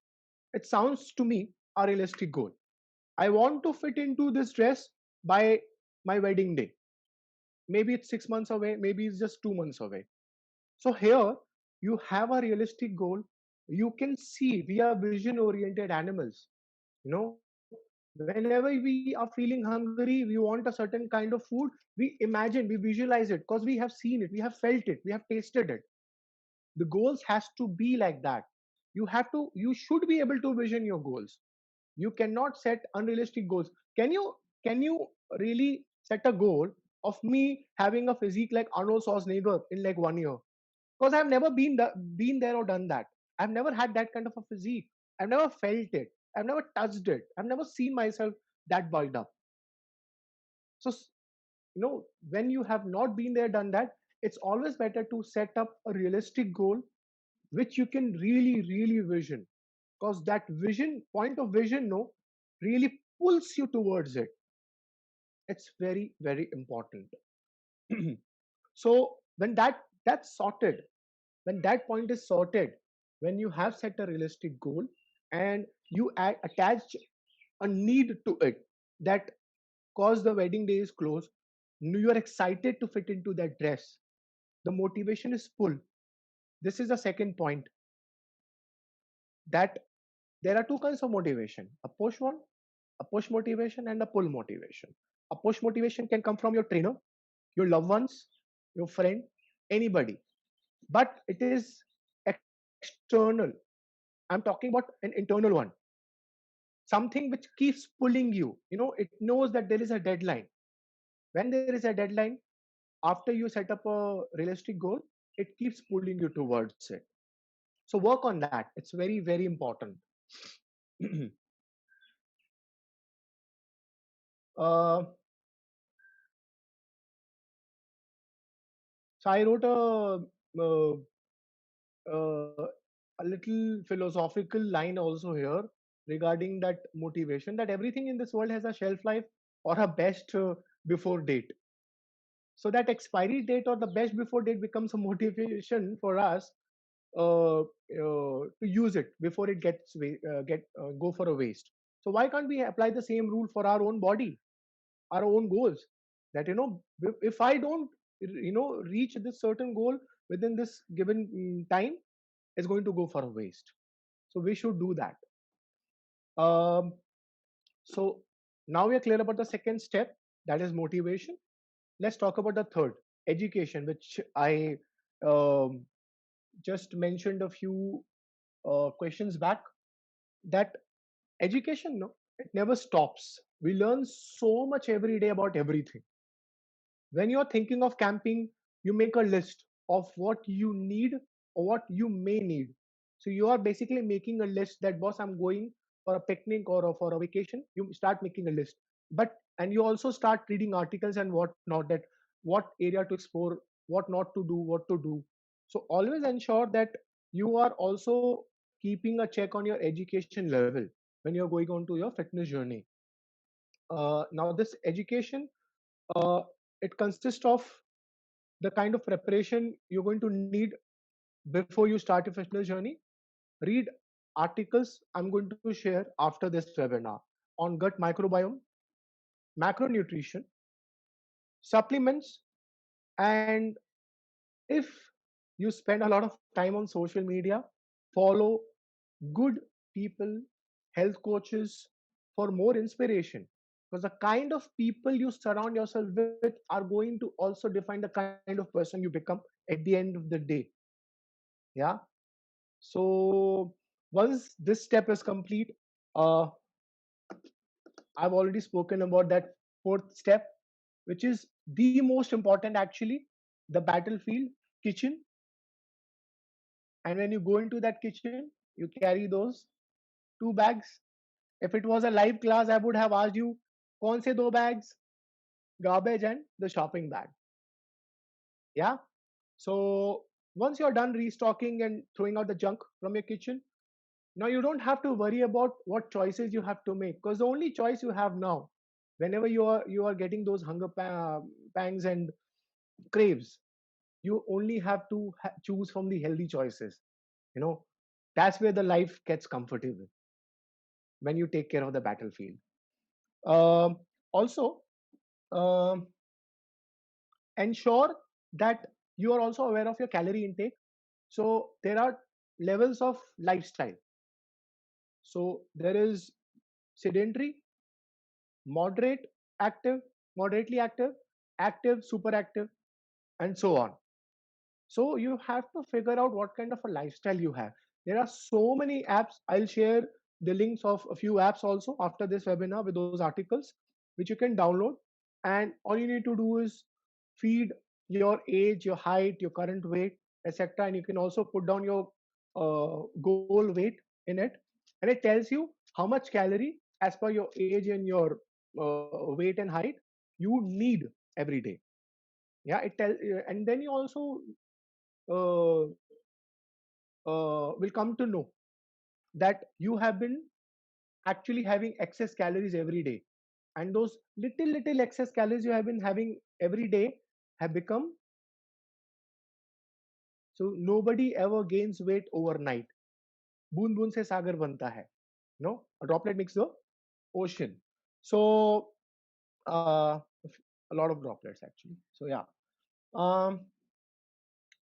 It sounds to me a realistic goal. I want to fit into this dress by my wedding day. Maybe it's 6 months away, maybe it's just 2 months away. So here you have a realistic goal. You can see we are vision oriented animals. You know, whenever we are feeling hungry, we want a certain kind of food, we imagine, we visualize it because we have seen it, we have felt it, we have tasted it. The goals has to be like that. You should be able to vision your goals. You cannot set unrealistic goals. Can you really set a goal of me having a physique like Arnold Schwarzenegger in like 1 year? Because I've never been there or done that. I've never had that kind of a physique. I've never felt it. I've never touched it. I've never seen myself that bulked up. So, when you have not been there, done that, it's always better to set up a realistic goal which you can really, really vision. Because that point of vision, no, really pulls you towards it. It's very, very important. So when that's sorted, when that point is sorted, when you have set a realistic goal and you attach a need to it, that cause the wedding day is close, you are excited to fit into that dress, the motivation is full. This is the second point, that there are two kinds of motivation: a push motivation and a pull motivation. A push motivation can come from your trainer, your loved ones, your friend, anybody, but it is external. I'm talking about an internal one, something which keeps pulling you. It knows that there is a deadline. When there is a deadline, after you set up a realistic goal, it keeps pulling you towards it. So work on that. It's very, very important. uh, so I wrote uh, a little philosophical line also here regarding that motivation, that everything in this world has a shelf life or a best before date. So that expiry date or the best before date becomes a motivation for us to use it before it go for a waste. So why can't we apply the same rule for our own body, our own goals? That if I don't reach this certain goal within this given time, it's going to go for a waste. So we should do that. um, so now we are clear about the second step, that is motivation. Let's talk about the third, education, which I um, just mentioned a few questions back. That education, no, it never stops. We learn so much every day about everything. When you're thinking of camping, you make a list of what you need or what you may need. So you are basically making a list that, boss, I'm going for a picnic or for a vacation. You start making a list, and you also start reading articles and what not, that what area to explore, what not to do, what to do. So always ensure that you are also keeping a check on your education level when you're going on to your fitness journey. Now this education, uh, it consists of the kind of preparation you're going to need before you start your fitness journey. Read articles I'm going to share after this webinar on gut microbiome, macronutrition, supplements, and if you spend a lot of time on social media, follow good people, health coaches for more inspiration. Because the kind of people you surround yourself with are going to also define the kind of person you become at the end of the day. Yeah. So once this step is complete, uh, I've already spoken about that fourth step, which is the most important actually, the battlefield, kitchen. And when you go into that kitchen, you carry those 2 bags. If it was a live class, I would have asked you कौन से 2 bags? Garbage and the shopping bag. Yeah. So once you're done restocking and throwing out the junk from your kitchen, now you don't have to worry about what choices you have to make, because the only choice you have now, whenever you are getting those pangs and craves, you only have to choose from the healthy choices. You know, that's where the life gets comfortable, when you take care of the battlefield. Also, um, ensure that you are also aware of your calorie intake. So there are levels of lifestyle. So there is sedentary, moderate, active, moderately active, active, super active, and so on. So you have to figure out what kind of a lifestyle you have. There are so many apps. I'll share the links of a few apps also after this webinar with those articles, which you can download. And all you need to do is feed your age, your height, your current weight, etc. And you can also put down your goal weight in it, and it tells you how much calorie, as per your age and your weight and height, you need every day. Yeah, it tells, and then you also uh, will come to know that you have been actually having excess calories every day, and those little excess calories you have been having every day have become, so nobody ever gains weight overnight. बूंद बूंद से सागर बनता है. No, a droplet makes the ocean. So a lot of droplets actually. So yeah, um,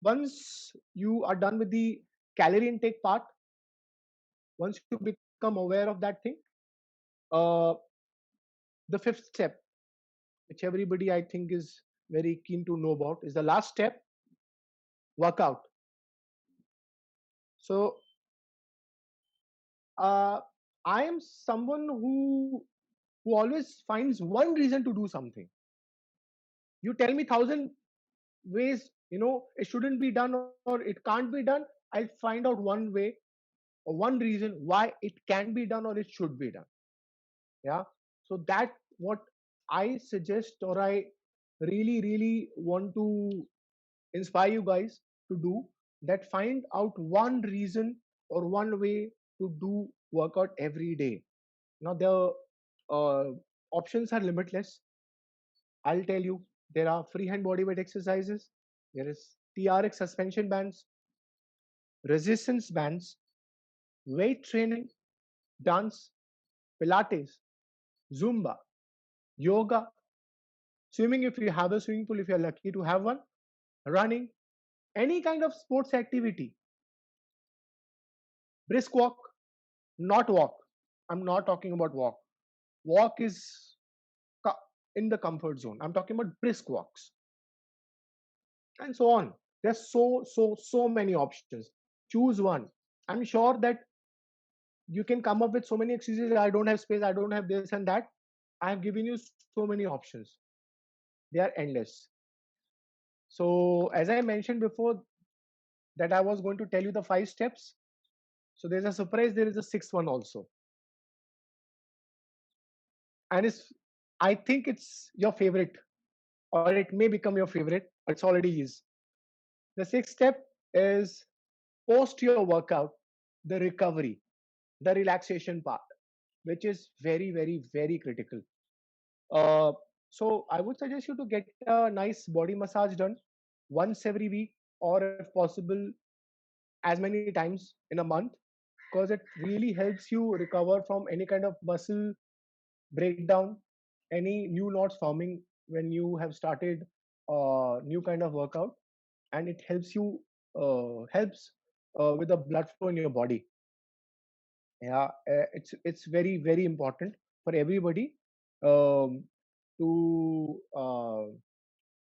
once you are done with the calorie intake part, once you become aware of that thing, uh, the fifth step, which everybody I think is very keen to know about, is the last step: workout. So uh, I am someone who always finds one reason to do something. You tell me 1,000 ways, it shouldn't be done or it can't be done. I'll find out one way or one reason why it can be done or it should be done. Yeah. So that what I suggest, or I really want to inspire you guys to do, that find out one reason or one way to do workout every day. Now the options are limitless. I'll tell you, there are freehand bodyweight exercises, there is TRX suspension bands, resistance bands, weight training, dance, Pilates, Zumba, yoga, swimming if you have a swimming pool, if you're lucky to have one, running, any kind of sports activity, brisk walk, not walk. I'm not talking about walk. Walk is in the comfort zone. I'm talking about brisk walks and so on. There's so many options. Choose one. I'm sure that you can come up with so many excuses. I don't have space. I don't have this and that. I have given you so many options. They are endless. So as I mentioned before, that I was going to tell you the 5 steps. So there's a surprise. There is a sixth one also, and I think it's your favorite, or it may become your favorite. It's already is. The sixth step is post your workout, the recovery, the relaxation part, which is very critical. Uh, so I would suggest you to get a nice body massage done once every week, or if possible, as many times in a month, because it really helps you recover from any kind of muscle breakdown, any new knots forming when you have started a new kind of workout, and it helps you helps with the blood flow in your body. Yeah, it's very important for everybody um, to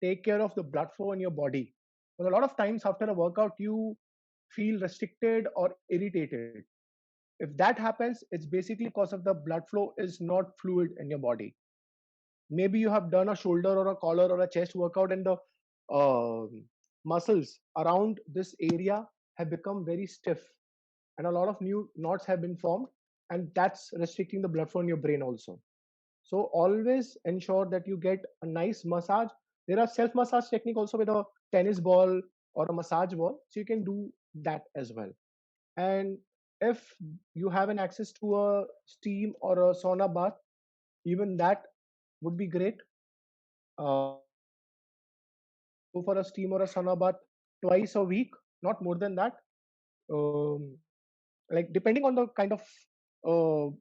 take care of the blood flow in your body. Because a lot of times after a workout, you feel restricted or irritated. If that happens, it's basically because of the blood flow is not fluid in your body. Maybe you have done a shoulder or a collar or a chest workout, and the muscles around this area have become very stiff, and a lot of new knots have been formed, and that's restricting the blood flow in your brain also. So always ensure that you get a nice massage. There are self massage technique also with a tennis ball or a massage ball, so you can do that as well. And if you have an access to a steam or a sauna bath, even that would be great. Go for a steam or a sauna bath twice a week, not more than that. Um, like depending on the kind of uh,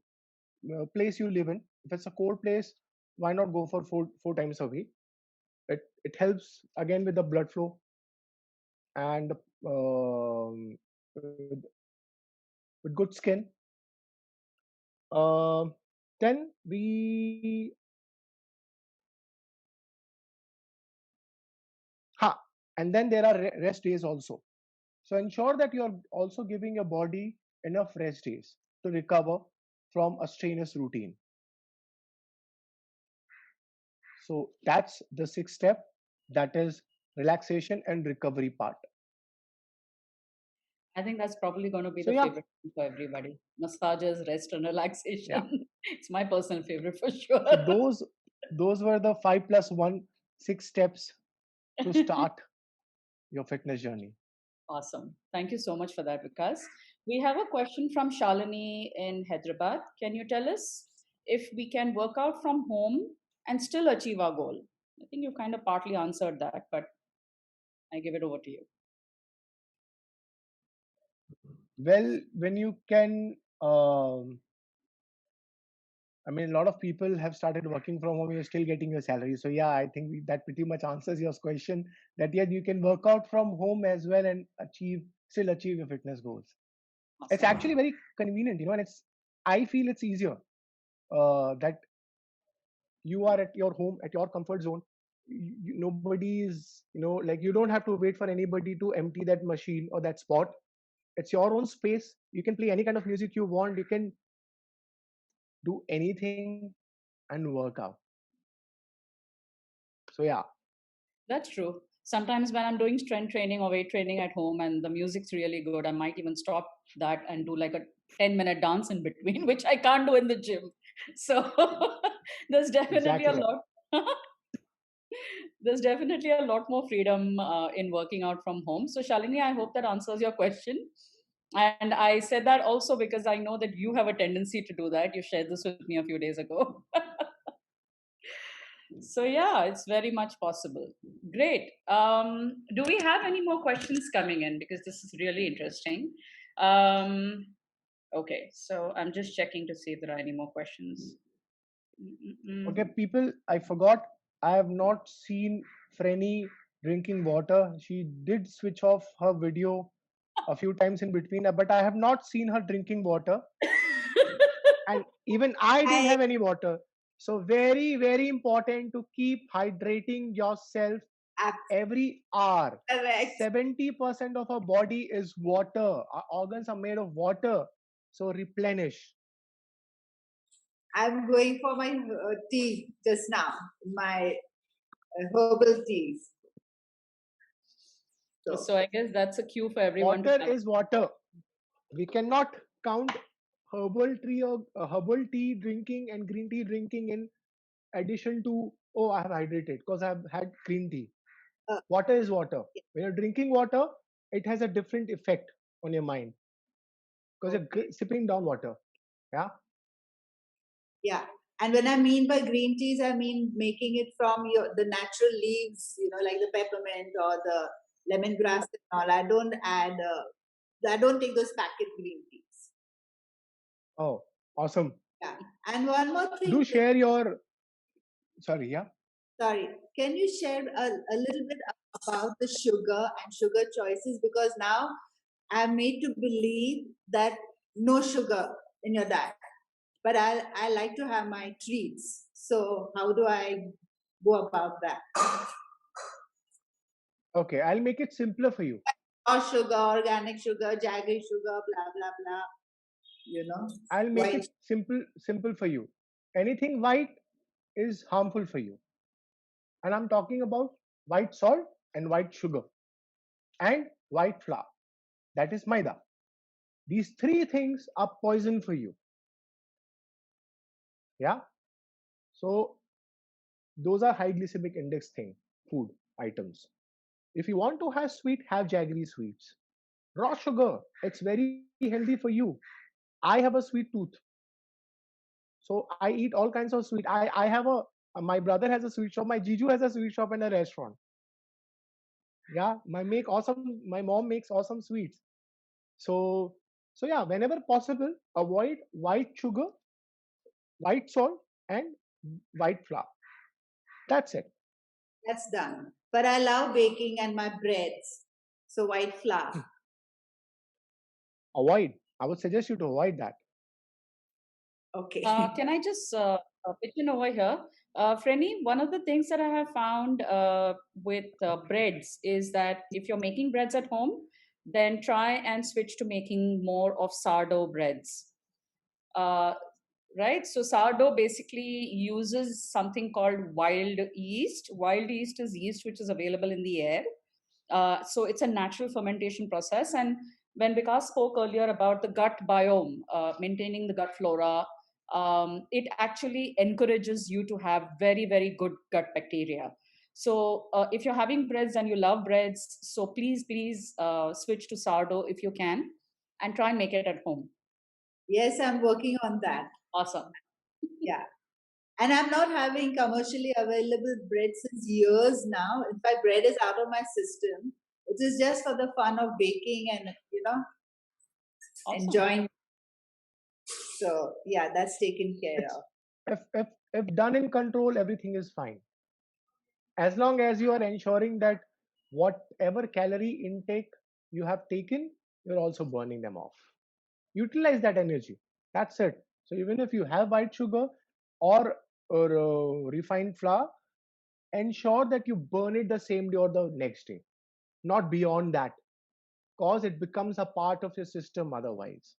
place you live in. If it's a cold place, why not go for four times a week? It helps again with the blood flow and with, with good skin. Um then we ha and then there are rest days also. So ensure that you're also giving your body enough rest days to recover from a strenuous routine. So that's the sixth step, that is relaxation and recovery part. I think that's probably going to be So the yeah, favorite thing for everybody. Massages, rest, and yeah. relaxation. It's my personal favorite for So sure. those were the 5 + 1 6 steps to start your fitness journey. Awesome. Thank you so much for that, Vikas. We have a question from Shalini in Hyderabad. Can you tell us if we can work out from home and still achieve our goal? I think you kind of partly answered that, but I give it over to you. Well, when you can, I mean, a lot of people have started working from home. You're still getting your salary. So yeah, I think that pretty much answers your question. That yeah, you can work out from home as well and still achieve your fitness goals. It's Awesome. actually very convenient, and I feel it's easier that you are at your home, at your comfort zone. Nobody is, like you don't have to wait for anybody to empty that machine or that spot. It's your own space. You can play any kind of music you want. You can do anything and work out. So yeah. That's true. Sometimes when I'm doing strength training or weight training at home and the music's really good, I might even stop that and do like a 10-minute dance in between, which I can't do in the gym. So there's definitely a Exactly. lot. There's definitely a lot more freedom in working out from home. So Shalini, I hope that answers your question. And I said that also because I know that you have a tendency to do that. You shared this with me a few days ago. So yeah, it's very much possible. Great. Do we have any more questions coming in? Because this is really interesting. Um, okay, so I'm just checking to see if there are any more questions. Okay, Mm-mm-mm. people, I forgot. I have not seen Frenny drinking water. She did switch off her video a few times in between, but I have not seen her drinking water. And even I didn't I have any water. So very, very important to keep hydrating yourself every hour. correct. 70% of our body is water. Our organs are made of water. So replenish. I'm going for my tea just now, my herbal teas. So So I guess that's a cue for everyone to Water have. is water. We cannot count herbal tea drinking and green tea drinking in addition to, oh, I have hydrated because I've had green tea. uh, Water is water. When you're drinking water, it has a different effect on your mind because you're okay. sipping down water. Yeah. Yeah. And when I mean by green teas, I mean making it from the natural leaves, like the peppermint or the lemongrass and all. I don't add. I don't take those packet green teas. Oh, awesome. Yeah. And one more Do thing. share your. Sorry. Yeah. Sorry, can you share a little bit about the sugar and sugar choices? Because now I'm made to believe that no sugar in your diet, but I like to have my treats. So how do I go about that? Okay. I'll make it simpler for you. Or sugar, organic sugar, jaggery sugar, blah blah blah. I'll make White. it simple for you. Anything white is harmful for you. And I'm talking about white salt and white sugar and white flour. That is maida. These three things are poison for you. Yeah. So those are high glycemic index food items. If you want to have sweet, have jaggery sweets. Raw sugar, it's very healthy for you. I have a sweet tooth, so I eat all kinds of sweet. I have my brother has a sweet shop. My Jiju has a sweet shop and a restaurant. Yeah, my mom makes awesome sweets. So yeah, whenever possible, avoid white sugar, white salt, and white flour. That's it. That's done. But I love baking and my breads. So white flour. Avoid. I would suggest you to avoid that. Okay. Can I just pitch in over here? Frenny, one of the things that I have found with breads is that if you're making breads at home, then try and switch to making more of sourdough breads. Uh, right? So sourdough basically uses something called wild yeast. Wild yeast is yeast which is available in the air. So it's a natural fermentation process. And when Vikas spoke earlier about the gut biome, maintaining the gut flora, it actually encourages you to have very, very good gut bacteria. So if you're having breads and you love breads, so please switch to sourdough if you can, and try and make it at home. Yes, I'm working on that. Awesome. Yeah. And I'm not having commercially available bread since years now. In fact, bread is out of my system. It is just for the fun of baking and, Awesome. enjoying. So, yeah, that's taken care It's, of. if done in control, everything is fine. As long as you are ensuring that whatever calorie intake you have taken, you're also burning them off. Utilize that energy. That's it. So even if you have white sugar or refined flour, ensure that you burn it the same day or the next day, not beyond that, cause it becomes a part of your system otherwise.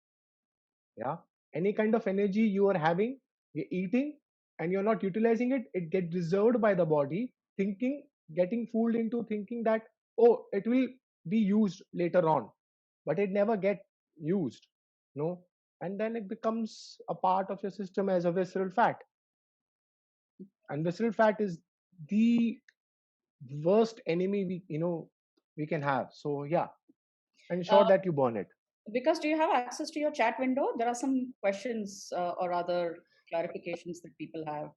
Yeah, any kind of energy you are having, you're eating, and you're not utilizing it, it gets reserved by the body, thinking, getting fooled into thinking that, oh, it will be used later on, but it never get used. No. And then it becomes a part of your system as a visceral fat, and visceral fat is the worst enemy we can have. So yeah, ensure that you burn it. Because do you have access to your chat window? There are some questions or other clarifications that people have.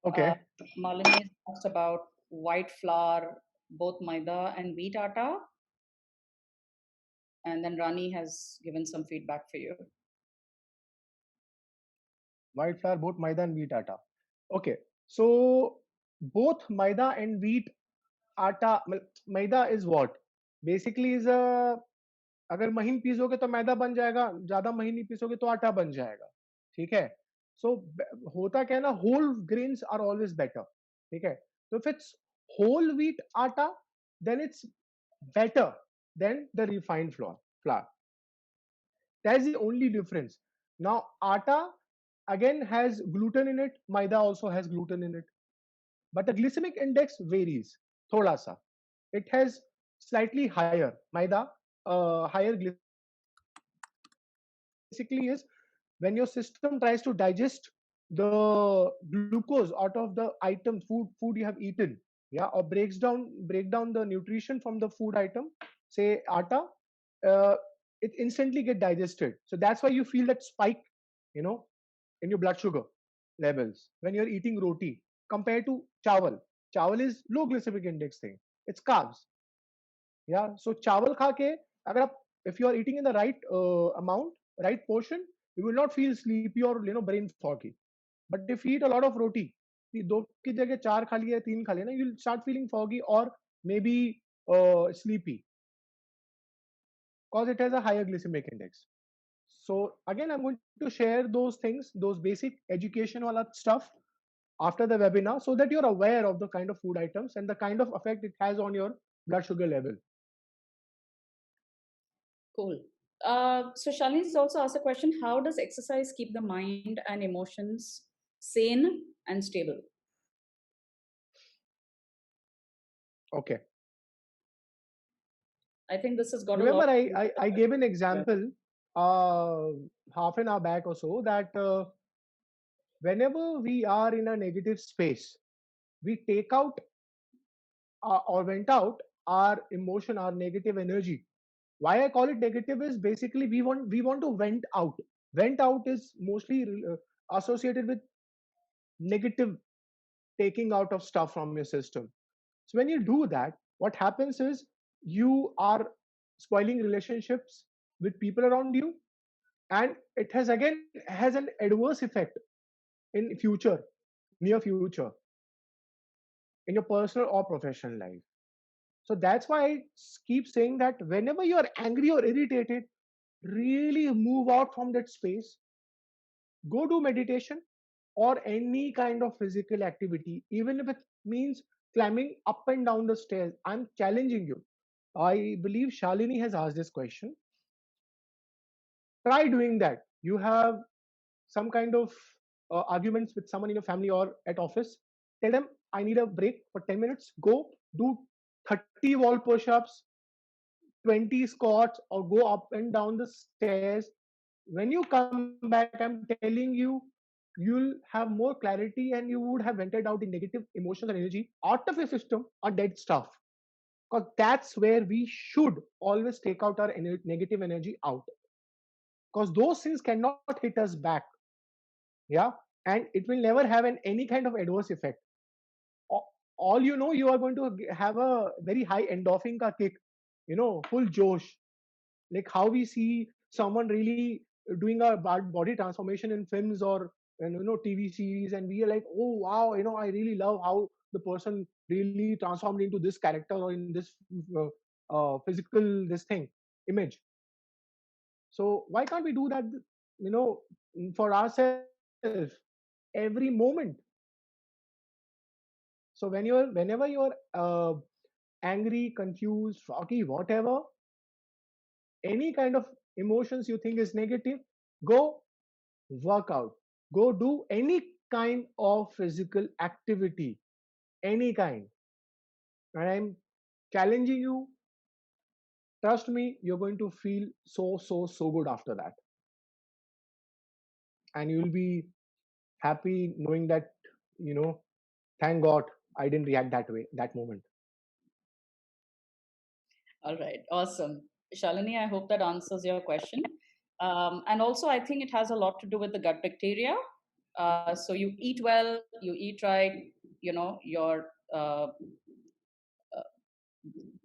Okay. Malini asked about white flour, both maida and wheat atta. And then Rani has given some feedback for you. White flour, both maida and wheat atta. Okay, so both maida and wheat atta, maida is what? Basically is a, अगर महीन पीसोगे तो मैदा बन जाएगा, ज्यादा महीन नहीं पीसोगे तो आटा बन जाएगा. ठीक है. So होता क्या है ना, whole grains are always better. ठीक है. So if it's whole wheat atta, then it's better than the refined flour. That's the only difference. Now atta again has gluten in it, maida also has gluten in it, but the glycemic index varies thoda sa. It has slightly higher maida, higher basically is when your system tries to digest the glucose out of the item food you have eaten, yeah, or break down the nutrition from the food item, say atta, uh, it instantly get digested. So that's why you feel that spike, you know, in your blood sugar levels when you're eating roti compared to chawal. Chawal is low glycemic index thing. It's carbs. Yeah. So chawal kha ke, agar aap, if you are eating in the right amount, right portion, you will not feel sleepy or brain foggy. But if you eat a lot of roti, दो की जगह चार खा लिया तीन खा लिया ना, you'll start feeling foggy or maybe sleepy because it has a higher glycemic index. So again, I'm going to share those things, those basic education wala stuff after the webinar so that you're aware of the kind of food items and the kind of effect it has on your blood sugar level. Cool. So Shalini has also asked a question: how does exercise keep the mind and emotions sane and stable? Okay. I think this has got Remember, a lot. I gave an example half an hour back or so that whenever we are in a negative space, we take out or went out our emotion, our negative energy. Why I call it negative is basically we want to vent out. Vent out is mostly associated with negative taking out of stuff from your system. So when you do that, what happens is you are spoiling relationships with people around you, and it has again has an adverse effect in future, near future, in your personal or professional life. So that's why I keep saying that whenever you are angry or irritated, really move out from that space, go do meditation or any kind of physical activity, even if it means climbing up and down the stairs. I'm challenging you. I believe Shalini has asked this question. Try doing that. You have some kind of arguments with someone in your family or at office. Tell them, I need a break for 10 minutes. Go do 30 wall push ups, 20 squats, or go up and down the stairs. When you come back, I'm telling you, you'll have more clarity and you would have vented out the negative emotions and energy out of your system or dead stuff. Because that's where we should always take out our negative energy out. Because those things cannot hit us back. Yeah. And it will never have any kind of adverse effect. All you know, you are going to have a very high endorphin ka kick, full josh, like how we see someone really doing a body transformation in films or TV series, and we are like, oh wow, I really love how the person really transformed into this character or in this physical this thing image. So why can't we do that, you know for ourselves every moment? So whenever you're angry, confused, froggy, whatever, any kind of emotions you think is negative, go work out, go do any kind of physical activity, any kind. And I'm challenging you, trust me, you're going to feel so good after that. And you'll be happy knowing that, thank God I didn't react that way, that moment. All right, awesome. Shalini, I hope that answers your question. And also, I think it has a lot to do with the gut bacteria. So you eat well, you eat right, your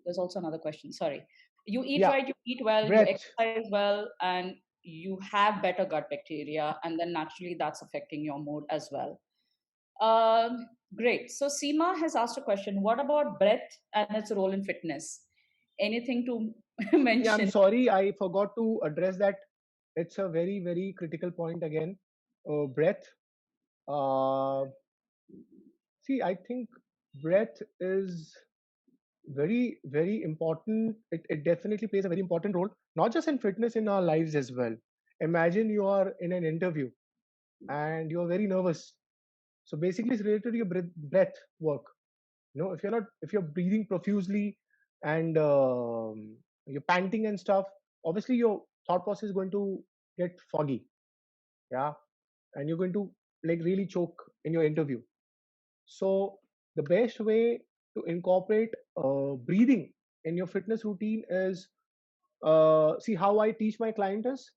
there's also another question. Sorry. You eat Yeah, right, you eat well, you breath. exercise well, and you have better gut bacteria, and then naturally that's affecting your mood as well. Great. So Seema has asked a question. What about breath and its role in fitness? Anything to Yeah, I'm mention? sorry, I forgot to address that. It's a very critical point again. Breath. Uh, See, I think breath is very important. It definitely plays a very important role, not just in fitness, in our lives as well. Imagine you are in an interview and you're very nervous. So basically, it's related to your breath work. If you're breathing profusely and you're panting and stuff, obviously your thought process is going to get foggy. Yeah, and you're going to like really choke in your interview. So the best way to incorporate breathing in your fitness routine is, see how I teach my client is,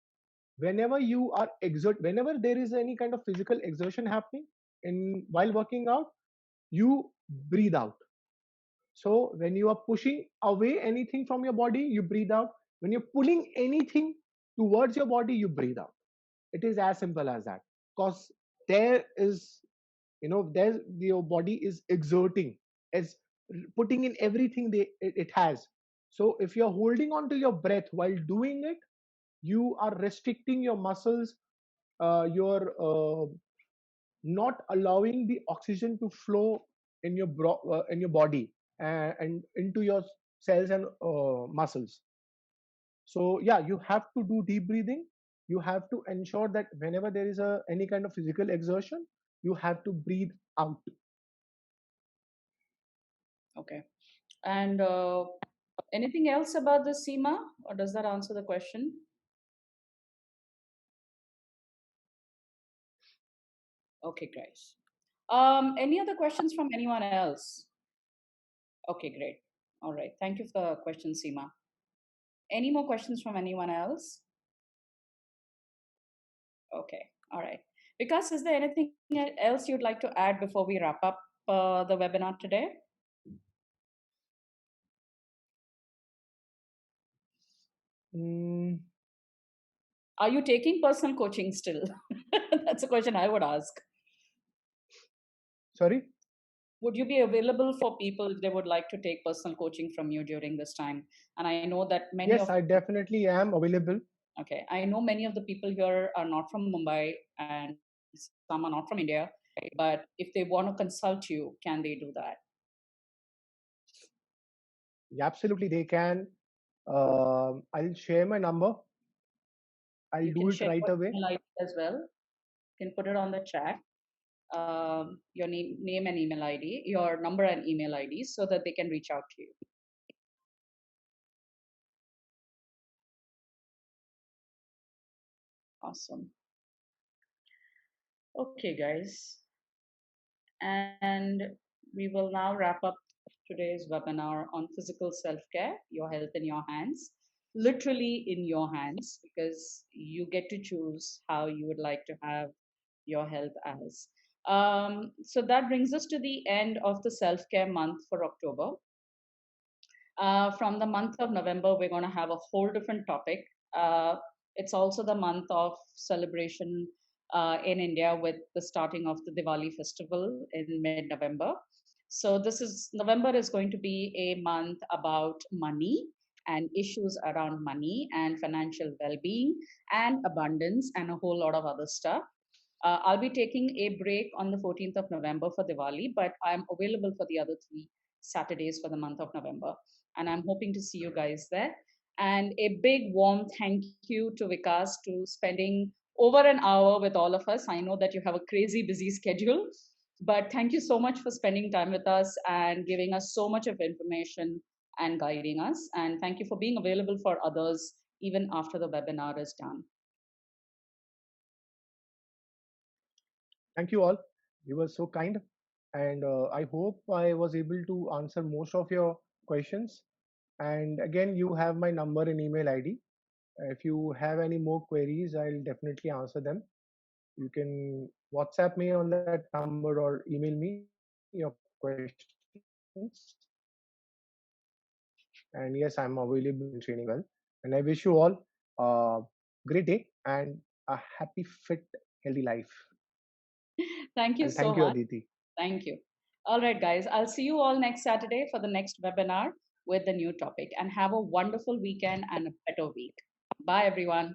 whenever there is any kind of physical exertion happening in while working out, you breathe out. So when you are pushing away anything from your body, you breathe out. When you're pulling anything towards your body, you breathe out. It is as simple as that. Because there is, there's your body is exerting, is putting in everything it has. So if you're holding on to your breath while doing it, you are restricting your muscles. You're not allowing the oxygen to flow in your body and into your cells and muscles. So yeah, you have to do deep breathing. You have to ensure that whenever there is any kind of physical exertion, you have to breathe out. Okay. And anything else about the Seema, or does that answer the question? Okay, guys. Any other questions from anyone else? Okay, great. All right. Thank you for the question, Seema. Any more questions from anyone else? Okay. All right. Vikas, is there anything else you'd like to add before we wrap up the webinar today? Mm, Are you taking personal coaching still? That's a question I would ask. sorry. Would you be available for people if they would like to take personal coaching from you during this time? And I know that many Yes, of I definitely am available. okay, I know many of the people here are not from Mumbai and some are not from India, but if they want to consult you, can they do that? Yeah, absolutely, they can. I'll share my number. I'll You do can it share right your away. email ID as well. You can put it on the chat. Your name and email ID, your number and email ID, so that they can reach out to you. Awesome. Okay, guys. And we will now wrap up today's webinar on physical self care, your health in your hands, literally in your hands, because you get to choose how you would like to have your health as. So that brings us to the end of the self care month for October. From the month of November, we're going to have a whole different topic. It's also the month of celebration in India with the starting of the Diwali festival in mid November. So, this is November is going to be a month about money and issues around money and financial well being and abundance and a whole lot of other stuff. I'll be taking a break on the 14th of November for Diwali, but I'm available for the other 3 Saturdays for the month of November. And I'm hoping to see you guys there. And a big warm thank you to Vikas to spending over an hour with all of us. I know that you have a crazy busy schedule, but thank you so much for spending time with us and giving us so much of information and guiding us. And thank you for being available for others even after the webinar is done. Thank you all. You were so kind. And I hope I was able to answer most of your questions. And again, you have my number and email ID. If you have any more queries, I'll definitely answer them. You can WhatsApp me on that number or email me your questions. And yes, I'm available and training well. And I wish you all a great day and a happy, fit, healthy life. Thank you And so thank you, much. Aditi. Thank you. All right, guys. I'll see you all next Saturday for the next webinar with the new topic. And have a wonderful weekend and a better week. Bye, everyone.